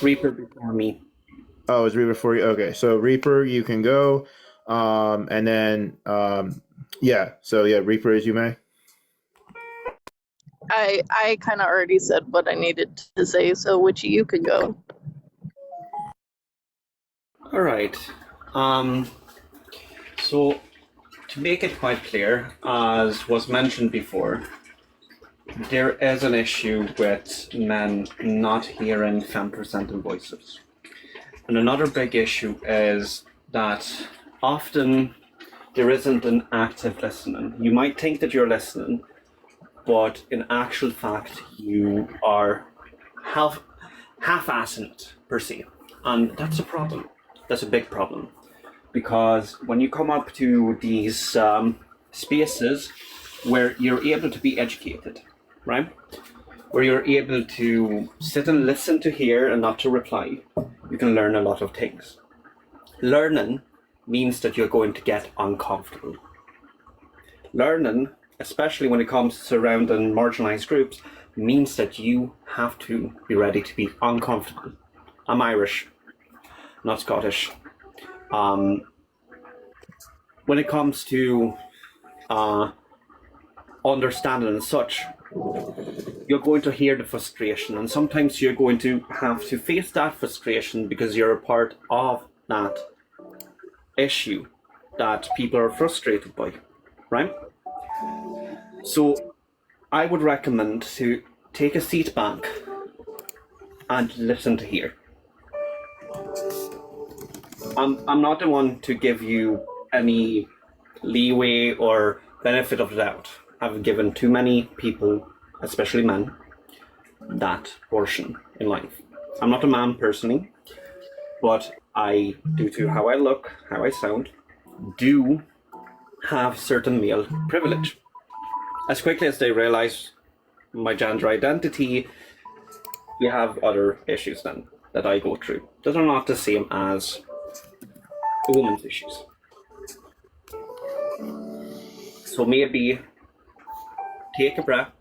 Reaper before me. Oh, is Reaper for you? Okay, so Reaper, you can go. And then, yeah, so yeah, Reaper, as you may. I kind of already said what I needed to say, so Witchy, you could go. All right. So to make it quite clear, as was mentioned before, there is an issue with men not hearing femme-presenting voices. And another big issue is that often there isn't an active listening. You might think that you're listening, but in actual fact, you are half-assing it, per se. And that's a problem. That's a big problem. Because when you come up to these spaces where you're able to be educated, right? Where you're able to sit and listen to hear and not to reply, you can learn a lot of things. Learning means that you're going to get uncomfortable. Learning, especially when it comes to surrounding marginalized groups, means that you have to be ready to be uncomfortable. I'm Irish, not Scottish. When it comes to understanding and such, you're going to hear the frustration, and sometimes you're going to have to face that frustration because you're a part of that issue that people are frustrated by, right? So I would recommend to take a seat back and listen to hear. I'm not the one to give you any leeway or benefit of the doubt. I've given too many people, especially men, that portion in life. I'm not a man personally, but I, due to how I look, how I sound, do have certain male privilege. As quickly as they realize my gender identity, we have other issues then that I go through that are not the same as a woman's issues. So maybe take a breath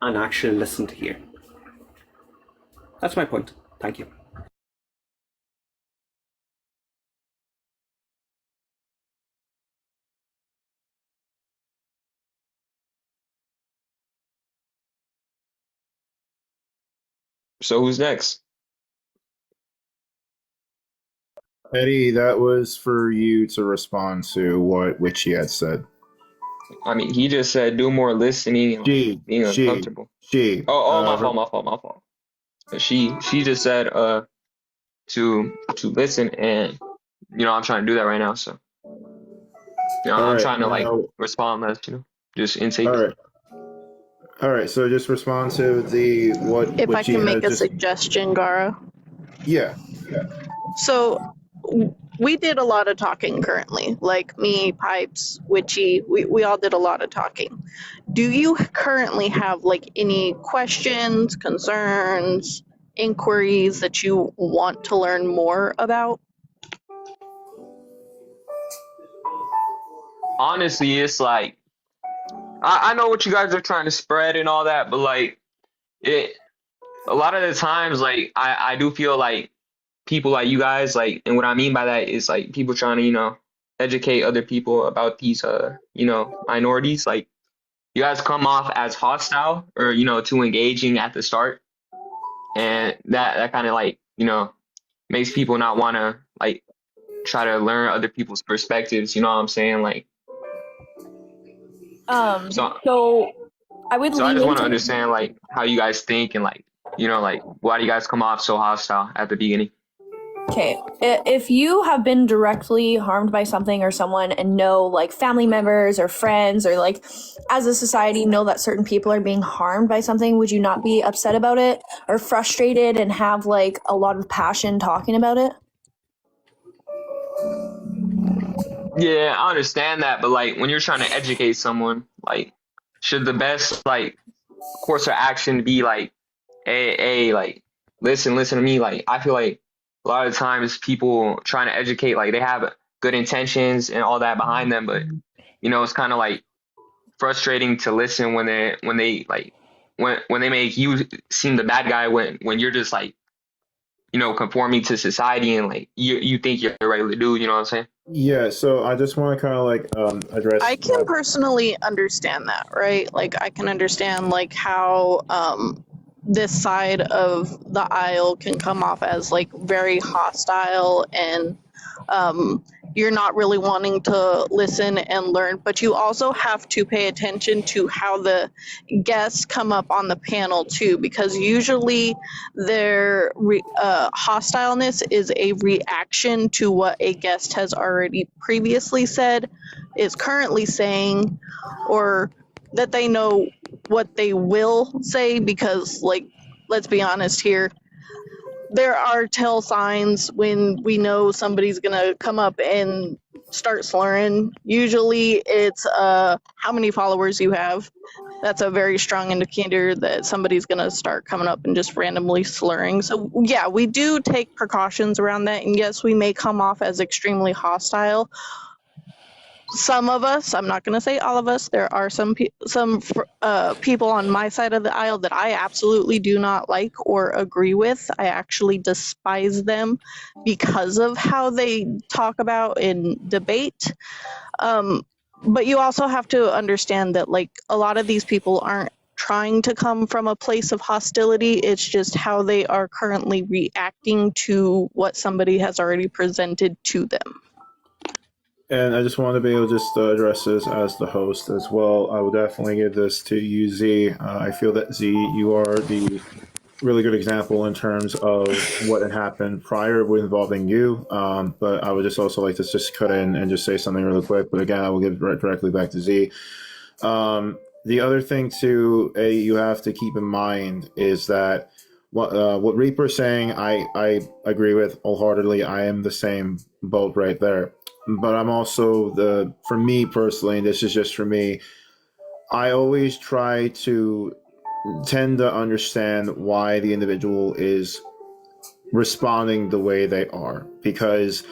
and actually listen to hear. That's my point. Thank you. So who's next? Eddie, that was for you to respond to what Witchy had said. I mean, he just said do more listening and being uncomfortable. My fault. But she just said to listen, and I'm trying to do that right now. So I'm trying to respond less, just intake. All right. So just respond to the what. If I Witchy can make had a just... suggestion, Gara. Yeah. So we did a lot of talking currently, like me, Pipes, Witchy, we all did a lot of talking. Do you currently have like any questions, concerns, inquiries that you want to learn more about? Honestly, it's like I know what you guys are trying to spread and all that, but like a lot of the times, like I do feel like people like you guys, like, and what I mean by that is like people trying to, educate other people about these, minorities. Like you guys come off as hostile or, too engaging at the start. And that kind of like, makes people not want to like try to learn other people's perspectives. You know what I'm saying? Like, so I would. So I just want to understand like how you guys think and like, like why do you guys come off so hostile at the beginning? Okay, if you have been directly harmed by something or someone and know like family members or friends or like as a society know that certain people are being harmed by something, would you not be upset about it or frustrated and have like a lot of passion talking about it? Yeah, I understand that, but like when you're trying to educate someone, like should the best like course of action be like, hey, like listen to me? Like I feel like a lot of times people trying to educate, like they have good intentions and all that behind them, but it's kind of like frustrating to listen when they make you seem the bad guy when you're just like conforming to society and like you think you're a regular dude. You know what I'm saying? Yeah, so I just want to kind of like address. I can personally understand that, right? Like I can understand like how this side of the aisle can come off as like very hostile and you're not really wanting to listen and learn, but you also have to pay attention to how the guests come up on the panel too, because usually their hostileness is a reaction to what a guest has already previously said, is currently saying, or that they know what they will say, because like, let's be honest here, there are tell signs when we know somebody's gonna come up and start slurring. Usually it's how many followers you have. That's a very strong indicator that somebody's gonna start coming up and just randomly slurring. So yeah, we do take precautions around that, and yes, we may come off as extremely hostile. Some of us, I'm not going to say all of us, there are some people on my side of the aisle that I absolutely do not like or agree with. I actually despise them because of how they talk about and debate. But you also have to understand that like a lot of these people aren't trying to come from a place of hostility. It's just how they are currently reacting to what somebody has already presented to them. And I just want to be able to just address this as the host as well. I will definitely give this to you, Z. I feel that, Z, you are the really good example in terms of what had happened prior with involving you. But I would just also like to just cut in and just say something really quick. But again, I will give it directly back to Z. The other thing, too, you have to keep in mind is that what Reaper's saying, I agree with wholeheartedly. I am the same boat right there. But I'm also for me personally, and this is just for me, I always try to tend to understand why the individual is responding the way they are, because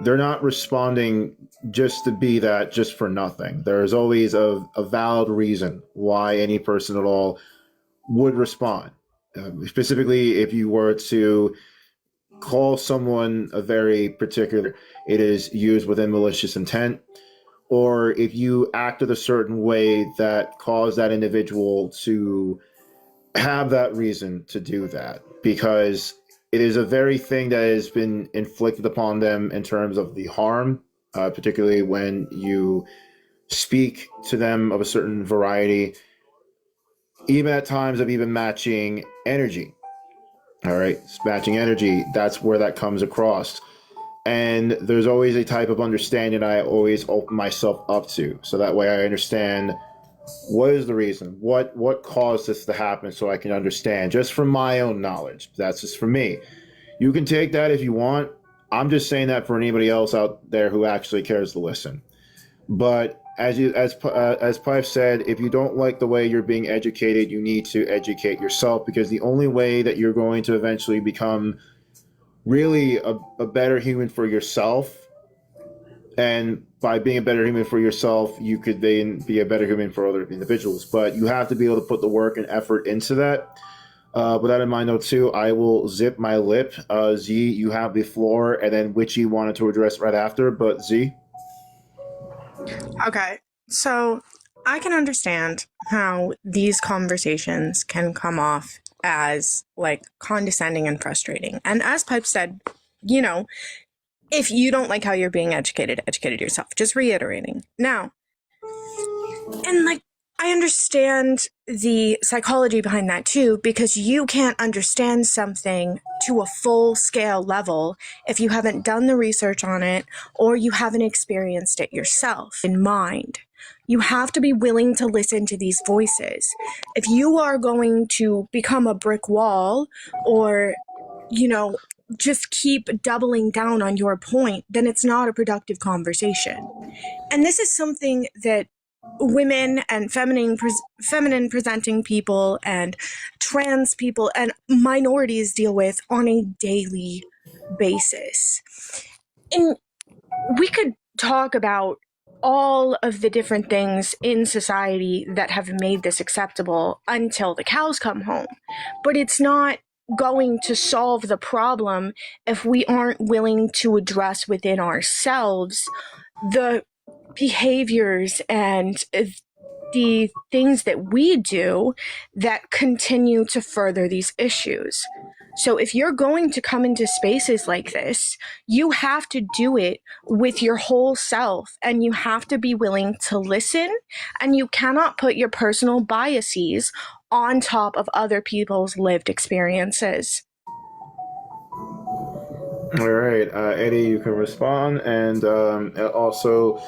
they're not responding just to be that, just for nothing. There's always a valid reason why any person at all would respond. Specifically, if you were to call someone a very particular, it is used within malicious intent, or if you acted a certain way that caused that individual to have that reason to do that, because it is a very thing that has been inflicted upon them in terms of the harm, particularly when you speak to them of a certain variety, even at times of even matching energy. All right, matching energy, that's where that comes across. And there's always a type of understanding I always open myself up to. So that way I understand what is the reason, what caused this to happen, so I can understand just from my own knowledge. That's just for me. You can take that if you want. I'm just saying that for anybody else out there who actually cares to listen. But as Pipe said, if you don't like the way you're being educated, you need to educate yourself, because the only way that you're going to eventually become really a better human for yourself, and by being a better human for yourself, you could then be a better human for other individuals. But you have to be able to put the work and effort into that. With that in mind, though, too, I will zip my lip. Z, you have the floor, and then Witchy wanted to address right after, but Z? Okay, so I can understand how these conversations can come off as like condescending and frustrating. And as Pipe said, if you don't like how you're being educated yourself. Just reiterating. Now, and like, I understand the psychology behind that too, because you can't understand something to a full-scale level if you haven't done the research on it or you haven't experienced it yourself in mind. You have to be willing to listen to these voices. If you are going to become a brick wall or, just keep doubling down on your point, then it's not a productive conversation. And this is something that women and feminine presenting people and trans people and minorities deal with on a daily basis. And we could talk about all of the different things in society that have made this acceptable until the cows come home. But it's not going to solve the problem if we aren't willing to address within ourselves the behaviors and the things that we do that continue to further these issues. So if you're going to come into spaces like this, you have to do it with your whole self, and you have to be willing to listen, and you cannot put your personal biases on top of other people's lived experiences. All right, Eddie, you can respond, and also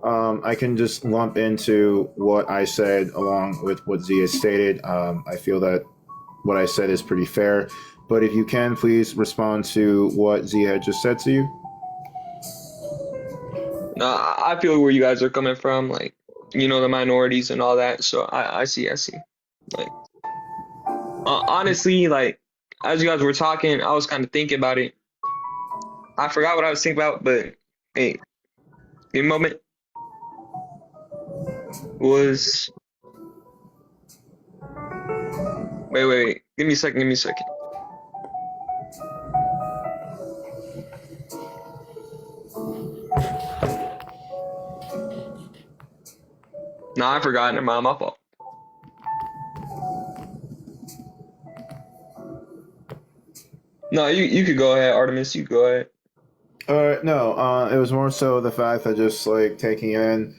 I can just lump into what I said along with what Zia stated. I feel that what I said is pretty fair, but if you can, please respond to what Zia had just said to you. No, I feel where you guys are coming from, like, you know, the minorities and all that. So I see. Like, honestly, like, as you guys were talking, I was kind of thinking about it. I forgot what I was thinking about, but hey, give me a moment. Wait. Give me a second. No, I forgot. Never mind, my fault. No, you could go ahead, Artemis. You go ahead. No, it was more so the fact that just like taking in,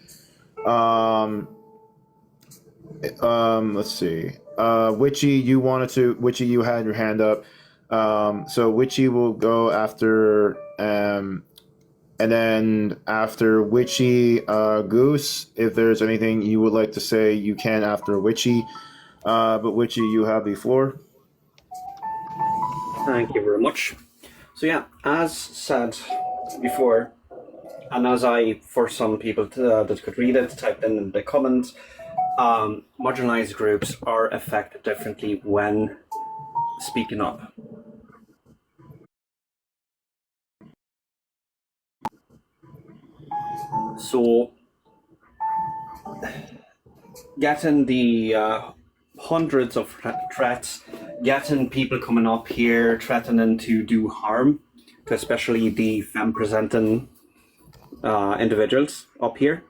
let's see, Witchy, Witchy, you had your hand up, so Witchy will go after, and then after Witchy, Goose, if there's anything you would like to say, you can after Witchy, but Witchy, you have the floor. Thank you very much. So yeah, as said before, and as for some people that could read it, typed in the comments, marginalized groups are affected differently when speaking up. So getting the hundreds of threats, getting people coming up here threatening to do harm to especially the femme-presenting individuals up here,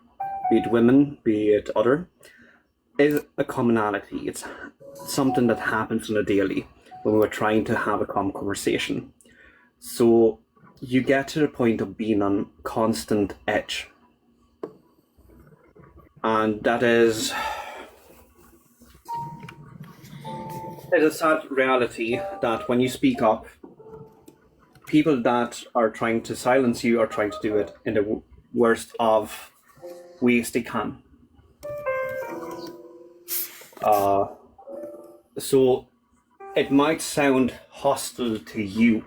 be it women, be it other, is a commonality. It's something that happens on a daily when we're trying to have a calm conversation. So you get to the point of being on constant edge. And that is a sad reality that when you speak up, people that are trying to silence you are trying to do it in the worst of ways they can. So it might sound hostile to you.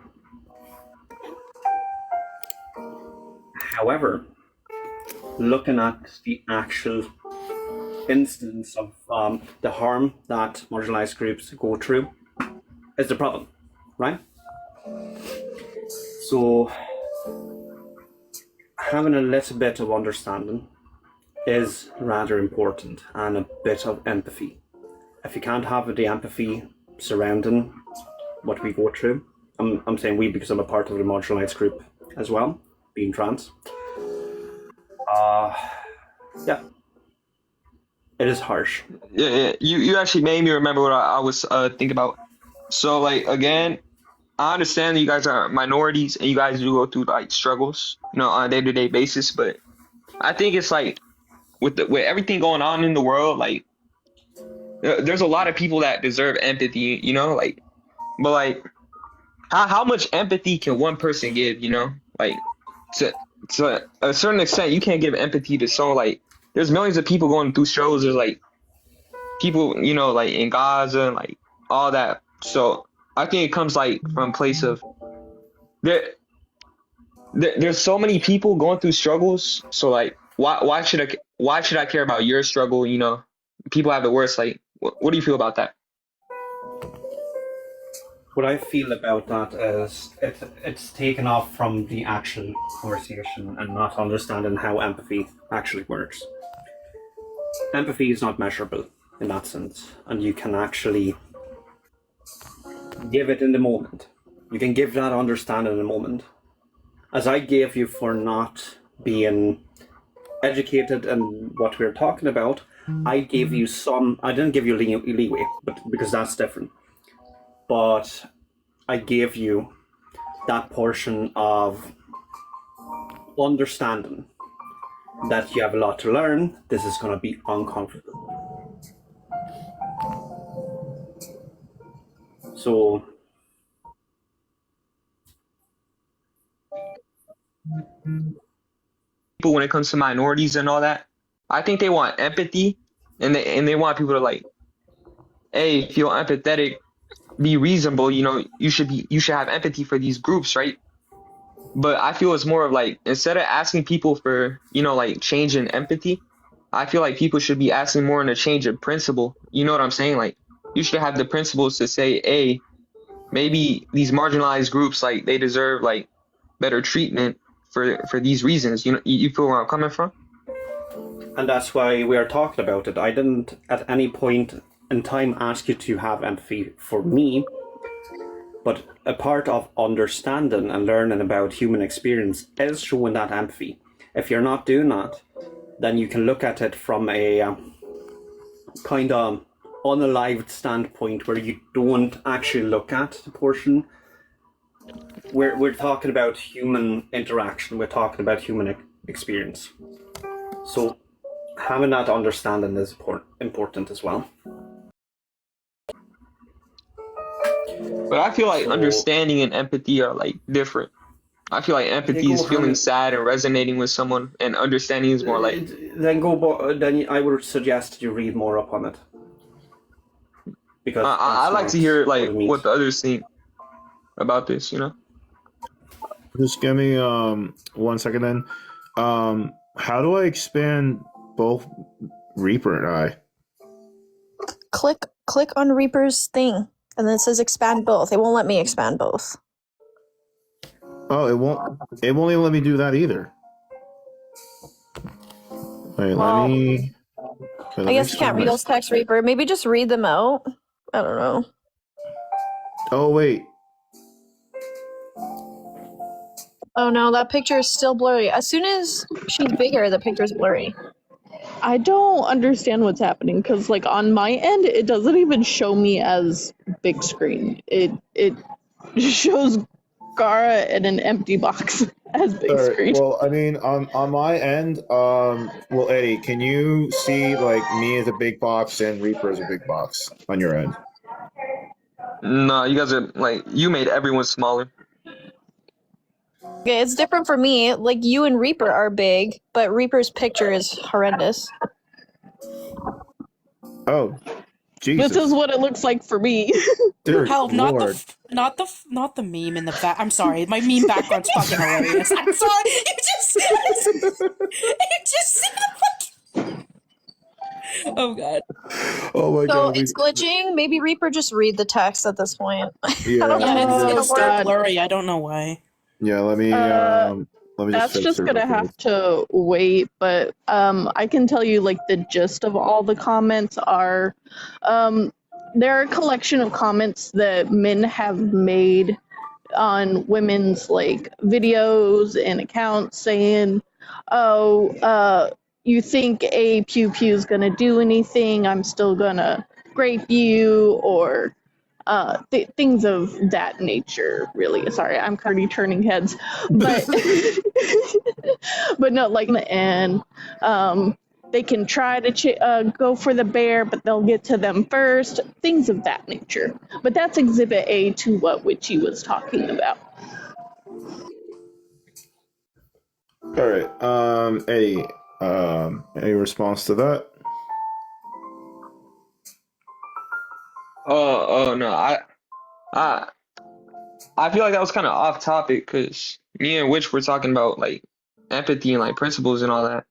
However, looking at the actual instance of the harm that marginalized groups go through is the problem, right? So having a little bit of understanding is rather important, and a bit of empathy. If you can't have the empathy surrounding what we go through, I'm saying we because I'm a part of the marginalized group as well, being trans. Yeah, it is harsh. Yeah. You actually made me remember what I was thinking about. So, like, again, I understand that you guys are minorities and you guys do go through like struggles, you know, on a day-to-day basis. But I think it's like with everything going on in the world, like there's a lot of people that deserve empathy, you know, like, but like how much empathy can one person give, you know, like to a certain extent, you can't give empathy to someone. Like, there's millions of people going through struggles. There's like people, you know, like in Gaza and like all that. So I think it comes like from a place of there's so many people going through struggles. So like, why should I care about your struggle? You know, people have the worst. Like, what do you feel about that? What I feel about that is it's taken off from the actual conversation and not understanding how empathy actually works. Empathy is not measurable in that sense, and you can actually give it in the moment. You can give that understanding in the moment. As I gave you for not being educated in what we're talking about, I gave you some, I didn't give you leeway, but because that's different. But I gave you that portion of understanding that you have a lot to learn. This is going to be uncomfortable. So people when it comes to minorities and all that, I think they want empathy, and they want people to like, hey, feel empathetic, be reasonable. You know, you should have empathy for these groups, right? But I feel it's more of like, instead of asking people for, you know, like change in empathy, I feel like people should be asking more in a change of principle. You know what I'm saying? Like, you should have the principles to say, hey, maybe these marginalized groups, like, they deserve like better treatment for these reasons. You know, you feel where I'm coming from? and that's why we are talking about it. I didn't at any point in time ask you to have empathy for me, but a part of understanding and learning about human experience is showing that empathy. If you're not doing that, then you can look at it from a kind of unalived standpoint where you don't actually look at the portion. We're talking about human interaction. We're talking about human experience. So having that understanding is important as well. But I feel like understanding and empathy are like different. I feel like empathy is feeling sad and resonating with someone, and understanding is more like. Then I would suggest you read more up on it. Because I like to hear like what the others think about this. You know. Just give me 1 second then. How do I expand both Reaper and I? Click on Reaper's thing, and then it says expand both. It won't let me expand both. Oh, it won't even let me do that either. Wait, Well, let me. I guess you can't read those text, Reaper. Maybe just read them out. I don't know. Oh wait. Oh no, that picture is still blurry. As soon as she's bigger, the picture's blurry. I don't understand what's happening because, like, on my end, it doesn't even show me as big screen. It shows Gara in an empty box as big screen. Well, I mean, on my end, well, Eddie, can you see like me as a big box and Reaper as a big box on your end? No, you guys are like, you made everyone smaller. Okay, it's different for me. Like, you and Reaper are big, but Reaper's picture is horrendous. Oh, Jesus! This is what it looks like for me. Dear Hell, Lord. not the meme in the back. I'm sorry, my meme background's fucking hilarious. I'm sorry, you just said fucking. Oh god. Oh my So God. it's glitching. Maybe Reaper just read the text at this point. Yeah. I don't know. It's still blurry. I don't know why. Yeah, let me just That's fix just it gonna real quick. have to wait, but I can tell you, like, the gist of all the comments are there are a collection of comments that men have made on women's, like, videos and accounts saying, oh, you think a pew pew is gonna do anything, I'm still gonna grape you, or things of that nature, really. Sorry, I'm currently turning heads, but but no, like, and they can try to go for the bear, but they'll get to them first. Things of that nature. But that's Exhibit A to what Witchy was talking about. All right. Eddie, any response to that? Oh no, I feel like that was kind of off topic because me and Witch were talking about like empathy and like principles and all that,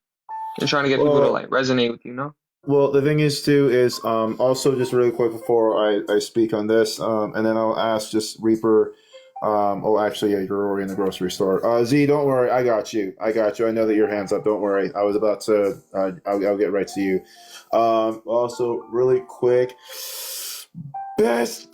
and trying to get people to like resonate with you, know? Well, the thing is too is also just really quick before I speak on this, and then I'll ask just Reaper. Oh, actually, yeah, you're already in the grocery store. Z, don't worry, I got you. I know that your hand's up. Don't worry. I was about to. I'll get right to you. Also, really quick. Bestie!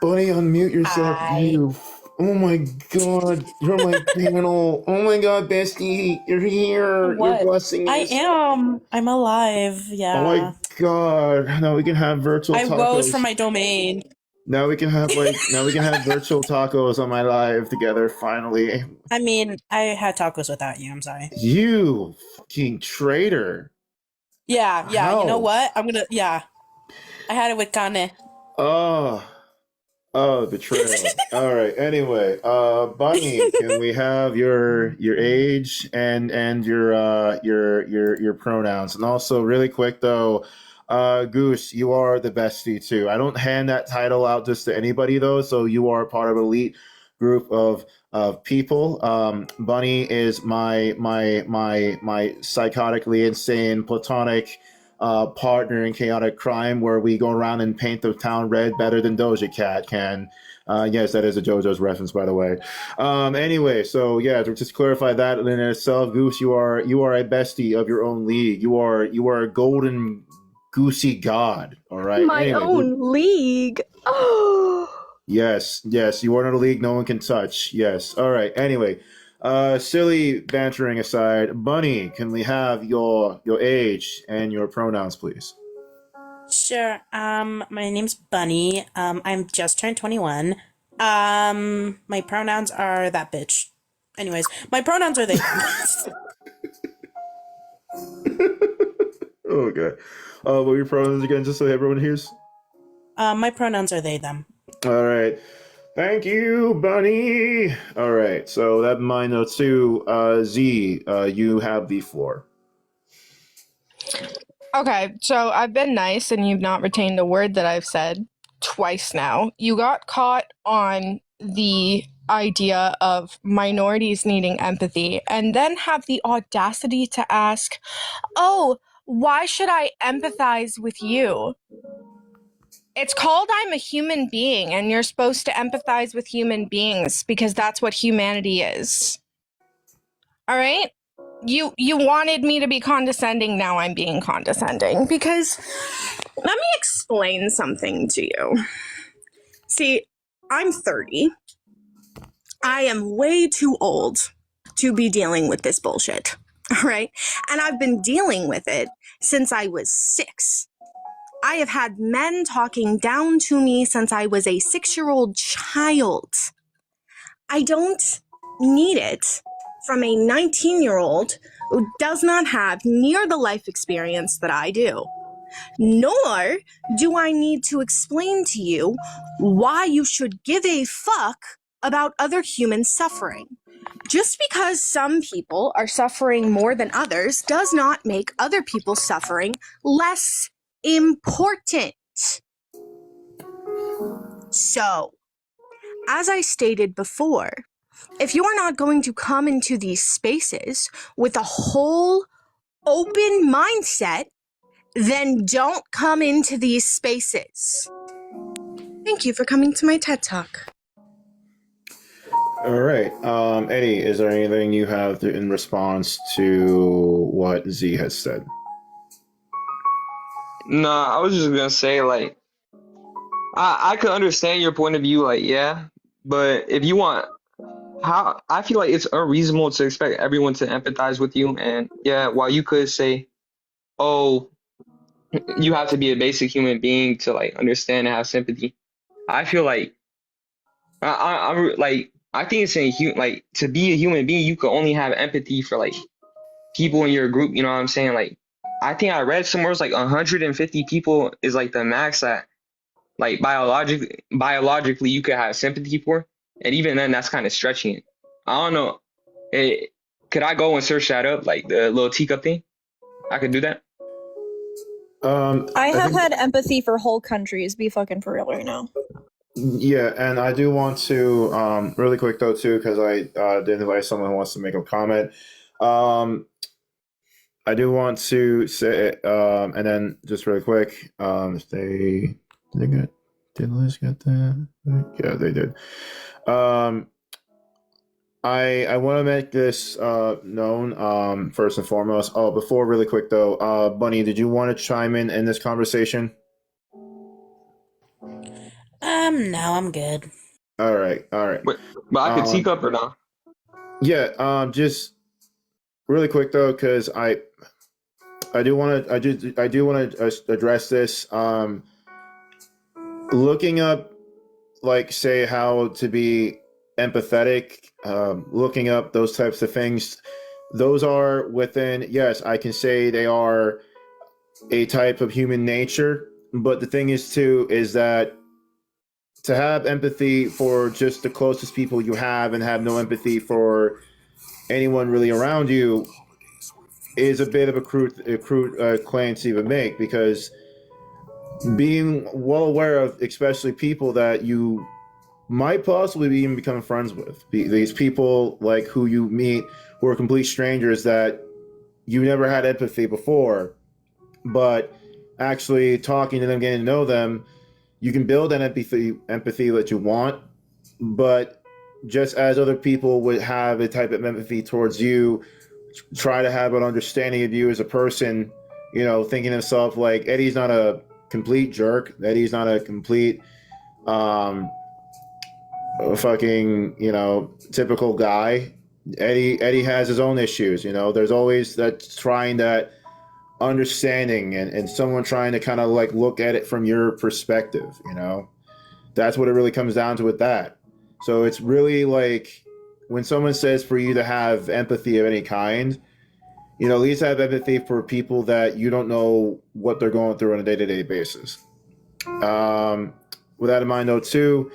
Bunny, unmute yourself. You. Oh my god, you're my panel. Oh my god, Bestie, you're here. What? You're blessing I us. am. I'm alive. Yeah. Oh my god. Now we can have virtual I tacos. rose from my domain. Now we can have virtual tacos on my live together finally. I mean, I had tacos without you. I'm sorry. You fucking traitor. Yeah. You know How? what? I had it with Kane. Oh, betrayal. All right. Anyway, Bunny, can we have your age and your pronouns? And also, really quick though, Goose, you are the bestie too. I don't hand that title out just to anybody though, so you are part of an elite group of people. Bunny is my psychotically insane platonic partner in chaotic crime, where we go around and paint the town red better than Doja Cat can. Yes, that is a JoJo's reference, by the way. Anyway, so yeah, to just clarify that in itself, Goose, you are a bestie of your own league. You are a golden goosey god. All right. My Anyway, own league. Oh. Yes, you are in a league no one can touch. Yes. All right. Anyway, silly bantering aside, Bunny, can we have your age and your pronouns, please? Sure. My name's Bunny. I'm just turned 21. My pronouns are that bitch. Anyways, my pronouns are they. Oh god. What are your pronouns again, just so everyone hears? My pronouns are they, them. All right. Thank you, Bunny. All right. So that mind note too. Z, you have the floor. Okay, so I've been nice and you've not retained a word that I've said twice now. You got caught on the idea of minorities needing empathy and then have the audacity to ask, oh, why should I empathize with you? It's called I'm a human being and you're supposed to empathize with human beings because that's what humanity is. All right? You wanted me to be condescending, now I'm being condescending. Because let me explain something to you. See, I'm 30. I am way too old to be dealing with this bullshit. All right? And I've been dealing with it since I was 6. I have had men talking down to me since I was a 6-year-old child. I don't need it from a 19-year-old who does not have near the life experience that I do. Nor do I need to explain to you why you should give a fuck about other humans suffering. Just because some people are suffering more than others does not make other people's suffering less important. So, as I stated before, if you are not going to come into these spaces with a whole open mindset, then don't come into these spaces. Thank you for coming to my TED Talk. All right. Eddie, is there anything you have in response to what Z has said? Nah, I was just gonna say, like, I could understand your point of view, like, yeah, but if you want, how I feel like it's unreasonable to expect everyone to empathize with you, and yeah, while you could say, oh, you have to be a basic human being to like understand and have sympathy, I feel like I think it's saying like to be a human being, you could only have empathy for like people in your group. You know what I'm saying? Like, I think I read somewhere it's like 150 people is like the max that like biologically you could have sympathy for, and even then that's kind of stretching it. I don't know. Could I go and search that up, like the little teacup thing? I could do that. I have had empathy for whole countries. Be fucking for real right now. Yeah, and I do want to really quick though too, because I did invite someone who wants to make a comment. I do want to say, and then just really quick, if did Liz get that? Yeah, they did. I want to make this known first and foremost. Oh, before really quick though, Bunny, did you want to chime in this conversation? No, I'm good. All right. But I could teacup or not? Yeah. Just really quick though, because I do want to address this. Looking up, like, say how to be empathetic, looking up those types of things. Those are within. Yes, I can say they are a type of human nature. But the thing is too is that to have empathy for just the closest people you have and have no empathy for anyone really around you is a bit of a crude claim to even make, because being well aware of especially people that you might possibly be even becoming friends with, these people like who you meet who are complete strangers that you never had empathy before, but actually talking to them, getting to know them, you can build that empathy that you want. But just as other people would have a type of empathy towards you, try to have an understanding of you as a person, you know, thinking to himself like, Eddie's not a complete jerk, Eddie's not a complete fucking, you know, typical guy. Eddie has his own issues, you know. There's always trying that understanding and someone trying to kind of like look at it from your perspective, you know. That's what it really comes down to with that. So it's really like when someone says for you to have empathy of any kind, you know, at least have empathy for people that you don't know what they're going through on a day-to-day basis. With that in mind though too,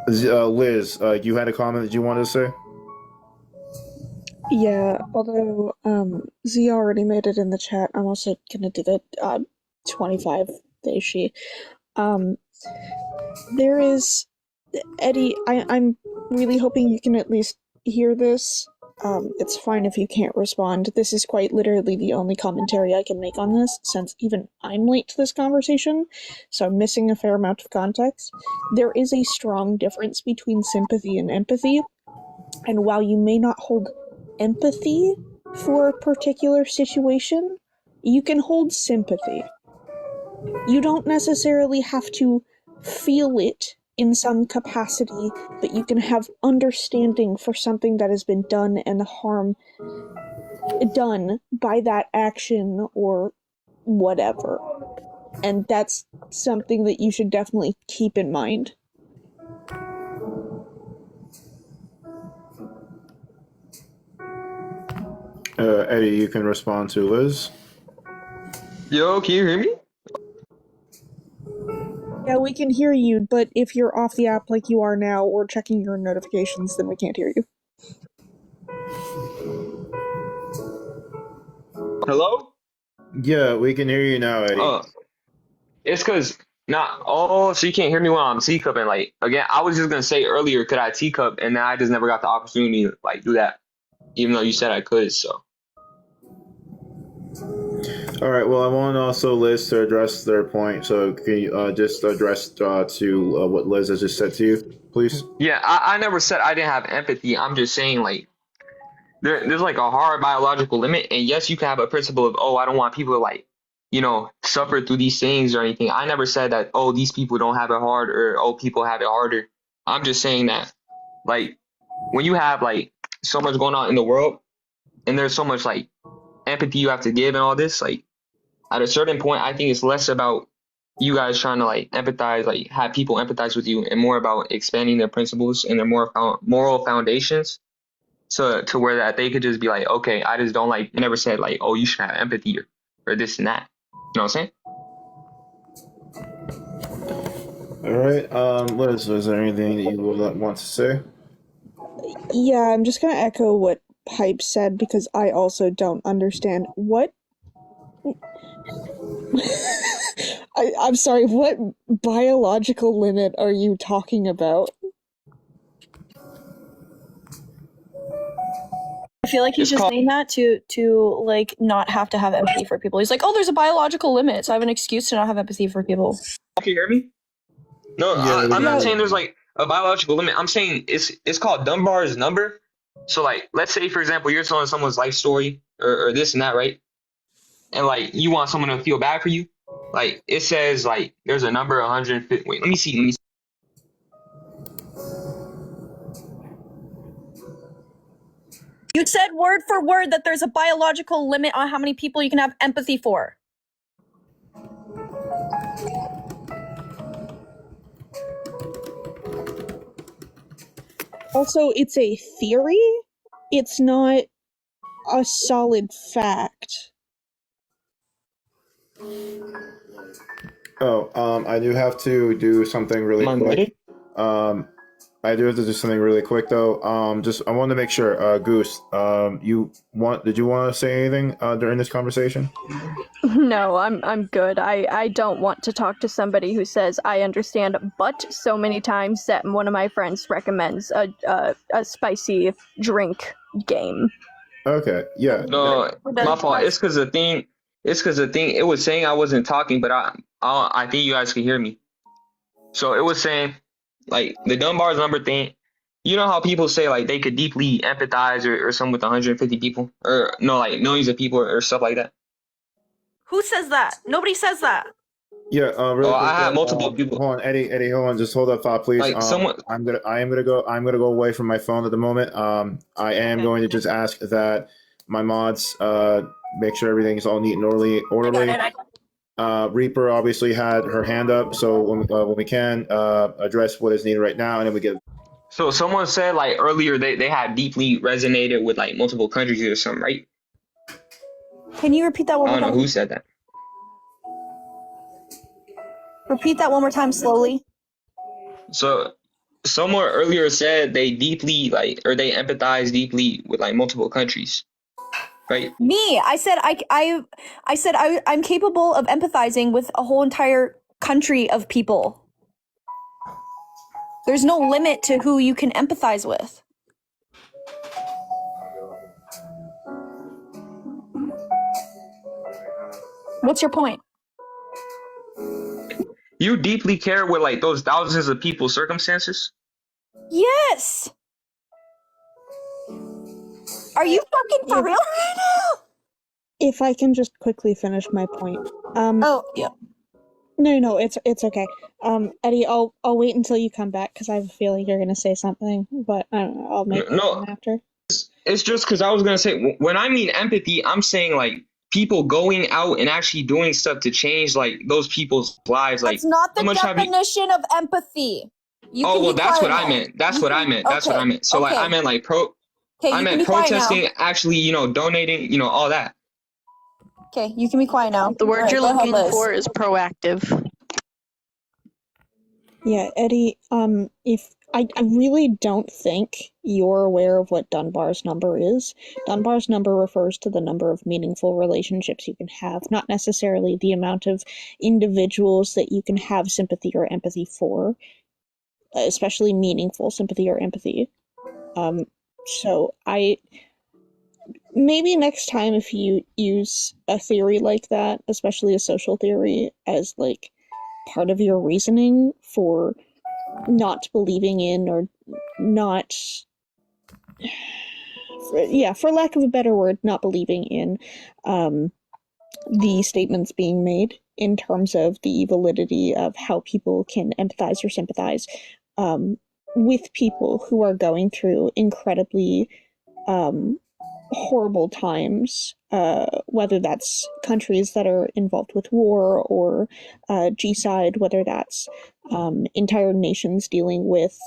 Liz, you had a comment that you wanted to say? Yeah, although Z already made it in the chat, I'm also gonna do the 25 Daishi. There is Eddie, I'm really hoping you can at least hear this. It's fine if you can't respond. This is quite literally the only commentary I can make on this, since even I'm late to this conversation, so I'm missing a fair amount of context. There is a strong difference between sympathy and empathy, and while you may not hold empathy for a particular situation, you can hold sympathy. You don't necessarily have to feel it in some capacity, but you can have understanding for something that has been done and the harm done by that action or whatever. And that's something that you should definitely keep in mind. Eddie, you can respond to Liz. Yo, can you hear me? Yeah, we can hear you, but if you're off the app like you are now or checking your notifications, then we can't hear you. Hello? Yeah, we can hear you now, Eddie. It's because so you can't hear me when I'm teacupping. Like, again, I was just gonna say earlier, could I teacup, and then I just never got the opportunity to like do that, even though you said I could. So. All right. Well, I want also Liz to address their point. So can you just address to what Liz has just said to you, please? Yeah, I never said I didn't have empathy. I'm just saying like there's like a hard biological limit, and yes, you can have a principle of I don't want people to like, you know, suffer through these things or anything. I never said that these people don't have it hard or people have it harder. I'm just saying that like when you have like so much going on in the world, and there's so much like empathy you have to give and all this, like at a certain point, I think it's less about you guys trying to like empathize, like have people empathize with you, and more about expanding their principles and their moral foundations to where that they could just be like, okay, I just don't like, I never said like, you should have empathy or this and that. You know what I'm saying? All right. Liz, is there anything that you would want to say? Yeah, I'm just gonna echo what Pipe said because I also don't understand what. I'm sorry, what biological limit are you talking about? I feel like he's just saying that to like not have to have empathy for people. He's like, there's a biological limit, so I have an excuse to not have empathy for people. Can you hear me? No, I'm not saying there's like a biological limit. I'm saying it's called Dunbar's number. So like, let's say for example, you're telling someone's life story or this and that, right? And like, you want someone to feel bad for you. Like it says like there's a number 150. Wait, let me see. You said word for word that there's a biological limit on how many people you can have empathy for. Also, it's a theory. It's not a solid fact. Oh, I do have to do something really quick. I do have to do something really quick though. I wanted to make sure, Goose, did you want to say anything during this conversation? No, I'm good. I don't want to talk to somebody who says I understand but so many times that one of my friends recommends a spicy drink game. Okay, yeah. No, my fault. It's because the thing. It was saying I wasn't talking, but I think you guys could hear me. So it was saying, like, the Dunbar's number thing. You know how people say like they could deeply empathize or something with 150 people, or no, like millions of people or stuff like that. Who says that? Nobody says that. Yeah, really quick, I have multiple people. Hold on, Eddie, hold on, just hold that thought, please. Like someone, I am gonna go away from my phone at the moment. I am going to just ask that my mods make sure everything's all neat and orderly. Reaper obviously had her hand up, so when we can address what is needed right now, and then we get. So someone said like earlier they had deeply resonated with like multiple countries or something, right? Can you repeat that one more I time? don't know who said that. Repeat that one more time slowly. So someone earlier said they deeply they empathize deeply with like multiple countries, right? Me, I said I'm capable of empathizing with a whole entire country of people. There's no limit to who you can empathize with. What's your point? You deeply care with like those thousands of people's circumstances? Yes. Are you fucking for real right now? If I can just quickly finish my point. Oh, yeah. No, it's okay. Eddie, I'll wait until you come back because I have a feeling you're gonna say something, but I don't know, I'll make it after. It's just because I was gonna say, when I mean empathy, I'm saying like people going out and actually doing stuff to change like those people's lives. Like, that's not the how much definition of empathy. That's what I meant. That's what I meant. So like I meant like I meant protesting, actually, donating, all that. Okay, you can be quiet now. The word you're looking for is proactive. Yeah, Eddie, if I really don't think you're aware of what Dunbar's number is. Dunbar's number refers to the number of meaningful relationships you can have, not necessarily the amount of individuals that you can have sympathy or empathy for, especially meaningful sympathy or empathy. So maybe next time if you use a theory like that, especially a social theory, as like part of your reasoning for not believing in or not, for lack of a better word, not believing in the statements being made in terms of the validity of how people can empathize or sympathize with people who are going through incredibly horrible times, whether that's countries that are involved with war or G-side, whether that's entire nations dealing with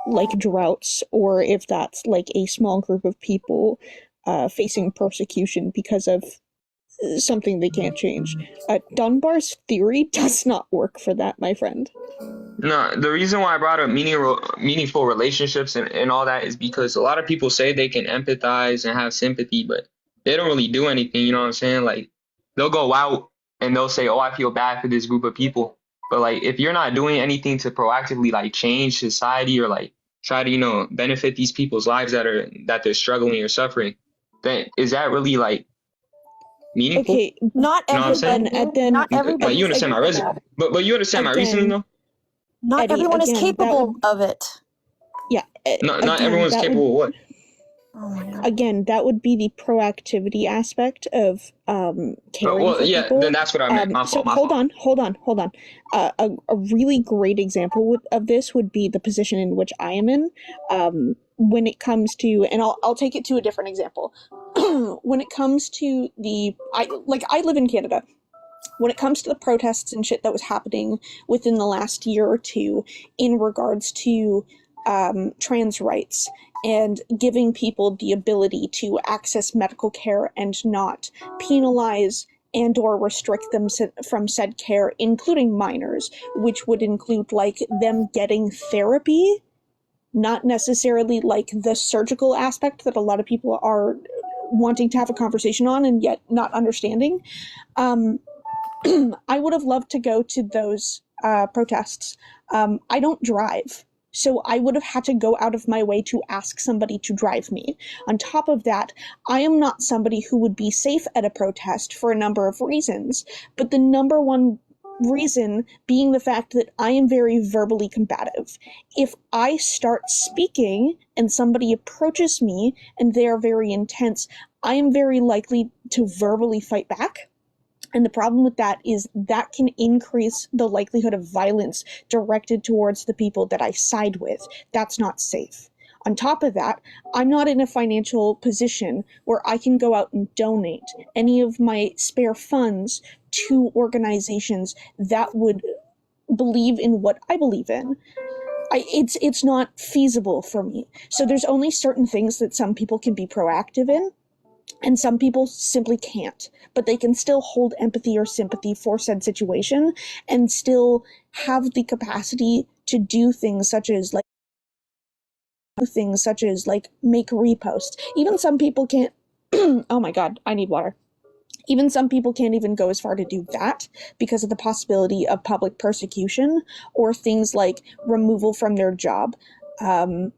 like droughts, or if that's like a small group of people facing persecution because of something they can't change. Dunbar's theory does not work for that, my friend. No, the reason why I brought up meaningful relationships and all that is because a lot of people say they can empathize and have sympathy, but they don't really do anything, you know what I'm saying? Like, they'll go out and they'll say, oh, I feel bad for this group of people. But, like, if you're not doing anything to proactively, like, change society or, like, try to, benefit these people's lives that they're struggling or suffering, then is that really, like, meaningful? Okay, not everyone. But you understand my reasoning, though? Not Eddie, everyone is again, capable of it. Yeah. Not again, everyone's that capable of what? Oh my god. Again, that would be the proactivity aspect of caring Well, for yeah, people. then that's what I meant. My So fault. hold on. A really great example of this would be the position in which I am in. When it comes to, and I'll take it to a different example. When it comes to I live in Canada. When it comes to the protests and shit that was happening within the last year or two in regards to trans rights and giving people the ability to access medical care and not penalize and or restrict them from said care, including minors, which would include like them getting therapy, not necessarily like the surgical aspect that a lot of people are wanting to have a conversation on and yet not understanding. I would have loved to go to those protests. I don't drive, so I would have had to go out of my way to ask somebody to drive me. On top of that, I am not somebody who would be safe at a protest for a number of reasons, but the number one reason being the fact that I am very verbally combative. If I start speaking and somebody approaches me and they are very intense, I am very likely to verbally fight back. And the problem with that is that can increase the likelihood of violence directed towards the people that I side with. That's not safe. On top of that, I'm not in a financial position where I can go out and donate any of my spare funds to organizations that would believe in what I believe in. It's not feasible for me. So there's only certain things that some people can be proactive in, and some people simply can't, but they can still hold empathy or sympathy for said situation and still have the capacity to do things such as like make reposts. Even some people can't oh my god, I need water. Even some people can't even go as far to do that because of the possibility of public persecution or things like removal from their job, the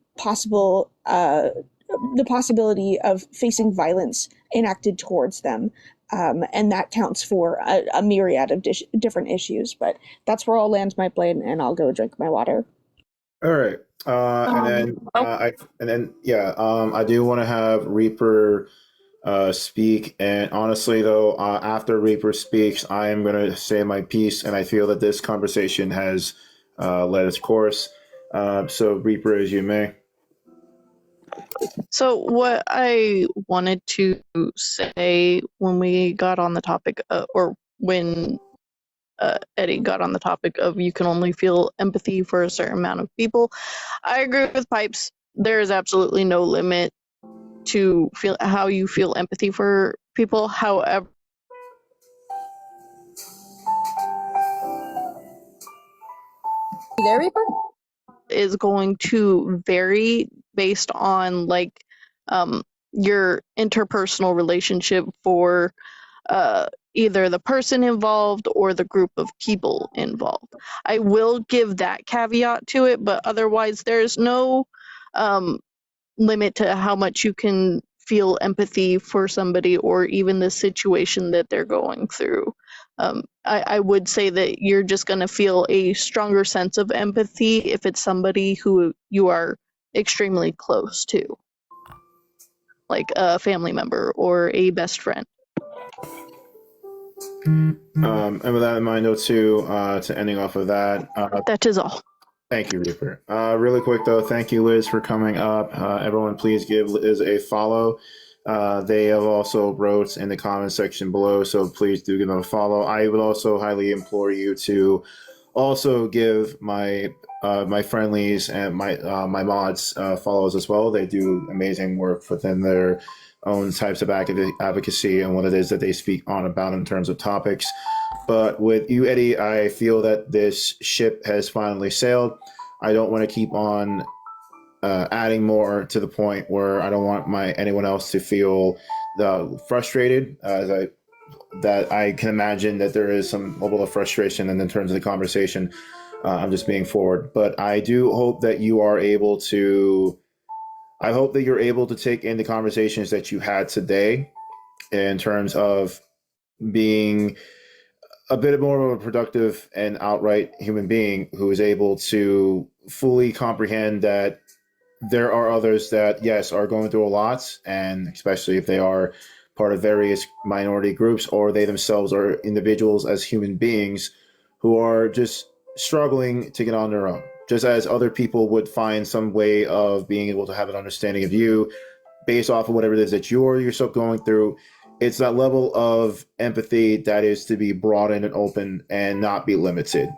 possibility of facing violence enacted towards them. And that counts for a myriad of different issues. But that's where I'll land my plane, and I'll go drink my water. All right. I do want to have Reaper speak. And honestly, though, after Reaper speaks, I am going to say my piece. And I feel that this conversation has led its course. So, Reaper, as you may. So what I wanted to say when we got on the topic, or when Eddie got on the topic of you can only feel empathy for a certain amount of people, I agree with Pipes. There is absolutely no limit to feel how you feel empathy for people. However, there, Reaper? Is going to vary based on like your interpersonal relationship for either the person involved or the group of people involved. I will give that caveat to it, but otherwise there's no limit to how much you can feel empathy for somebody or even the situation that they're going through. I would say that you're just going to feel a stronger sense of empathy if it's somebody who you are extremely close to, like a family member or a best friend. And with that in mind, though, too, to ending off of that. That is all. Thank you, Reaper. Really quick, though, thank you, Liz, for coming up. Everyone, please give Liz a follow. They have also wrote in the comment section below, so please do give them a follow. I would also highly implore you to also give my friendlies and my mods follows as well. They do amazing work within their own types of advocacy and what it is that they speak on about in terms of topics. But with you, Eddie, I feel that this ship has finally sailed. I don't want to keep on adding more to the point where I don't want anyone else to feel frustrated. That I can imagine that there is some level of frustration in terms of the conversation. I'm just being forward, but I do hope that you are able to. I hope that you're able to take in the conversations that you had today, in terms of being a bit more of a productive and outright human being who is able to fully comprehend that there are others that, yes, are going through a lot, and especially if they are part of various minority groups or they themselves are individuals as human beings who are just struggling to get on their own. Just as other people would find some way of being able to have an understanding of you based off of whatever it is that you're yourself going through. It's that level of empathy that is to be broadened and open and not be limited.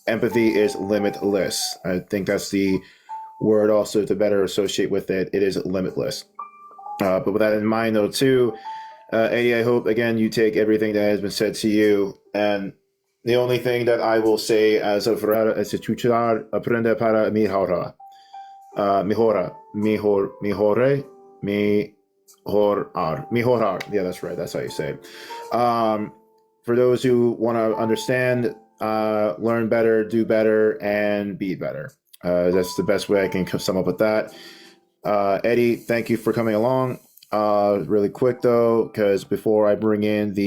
Empathy is limitless. I think that's the word also to better associate with it. It is limitless. But with that in mind, though, too, Eddie, I hope, again, you take everything that has been said to you. And the only thing that I will say as a frere es escuchar, aprende para mejorar. Mejorar. Yeah, that's right. That's how you say it. For those who want to understand, learn better, do better, and be better. That's the best way I can sum up with that. Eddie, thank you for coming along. Really quick, though, because before I bring in the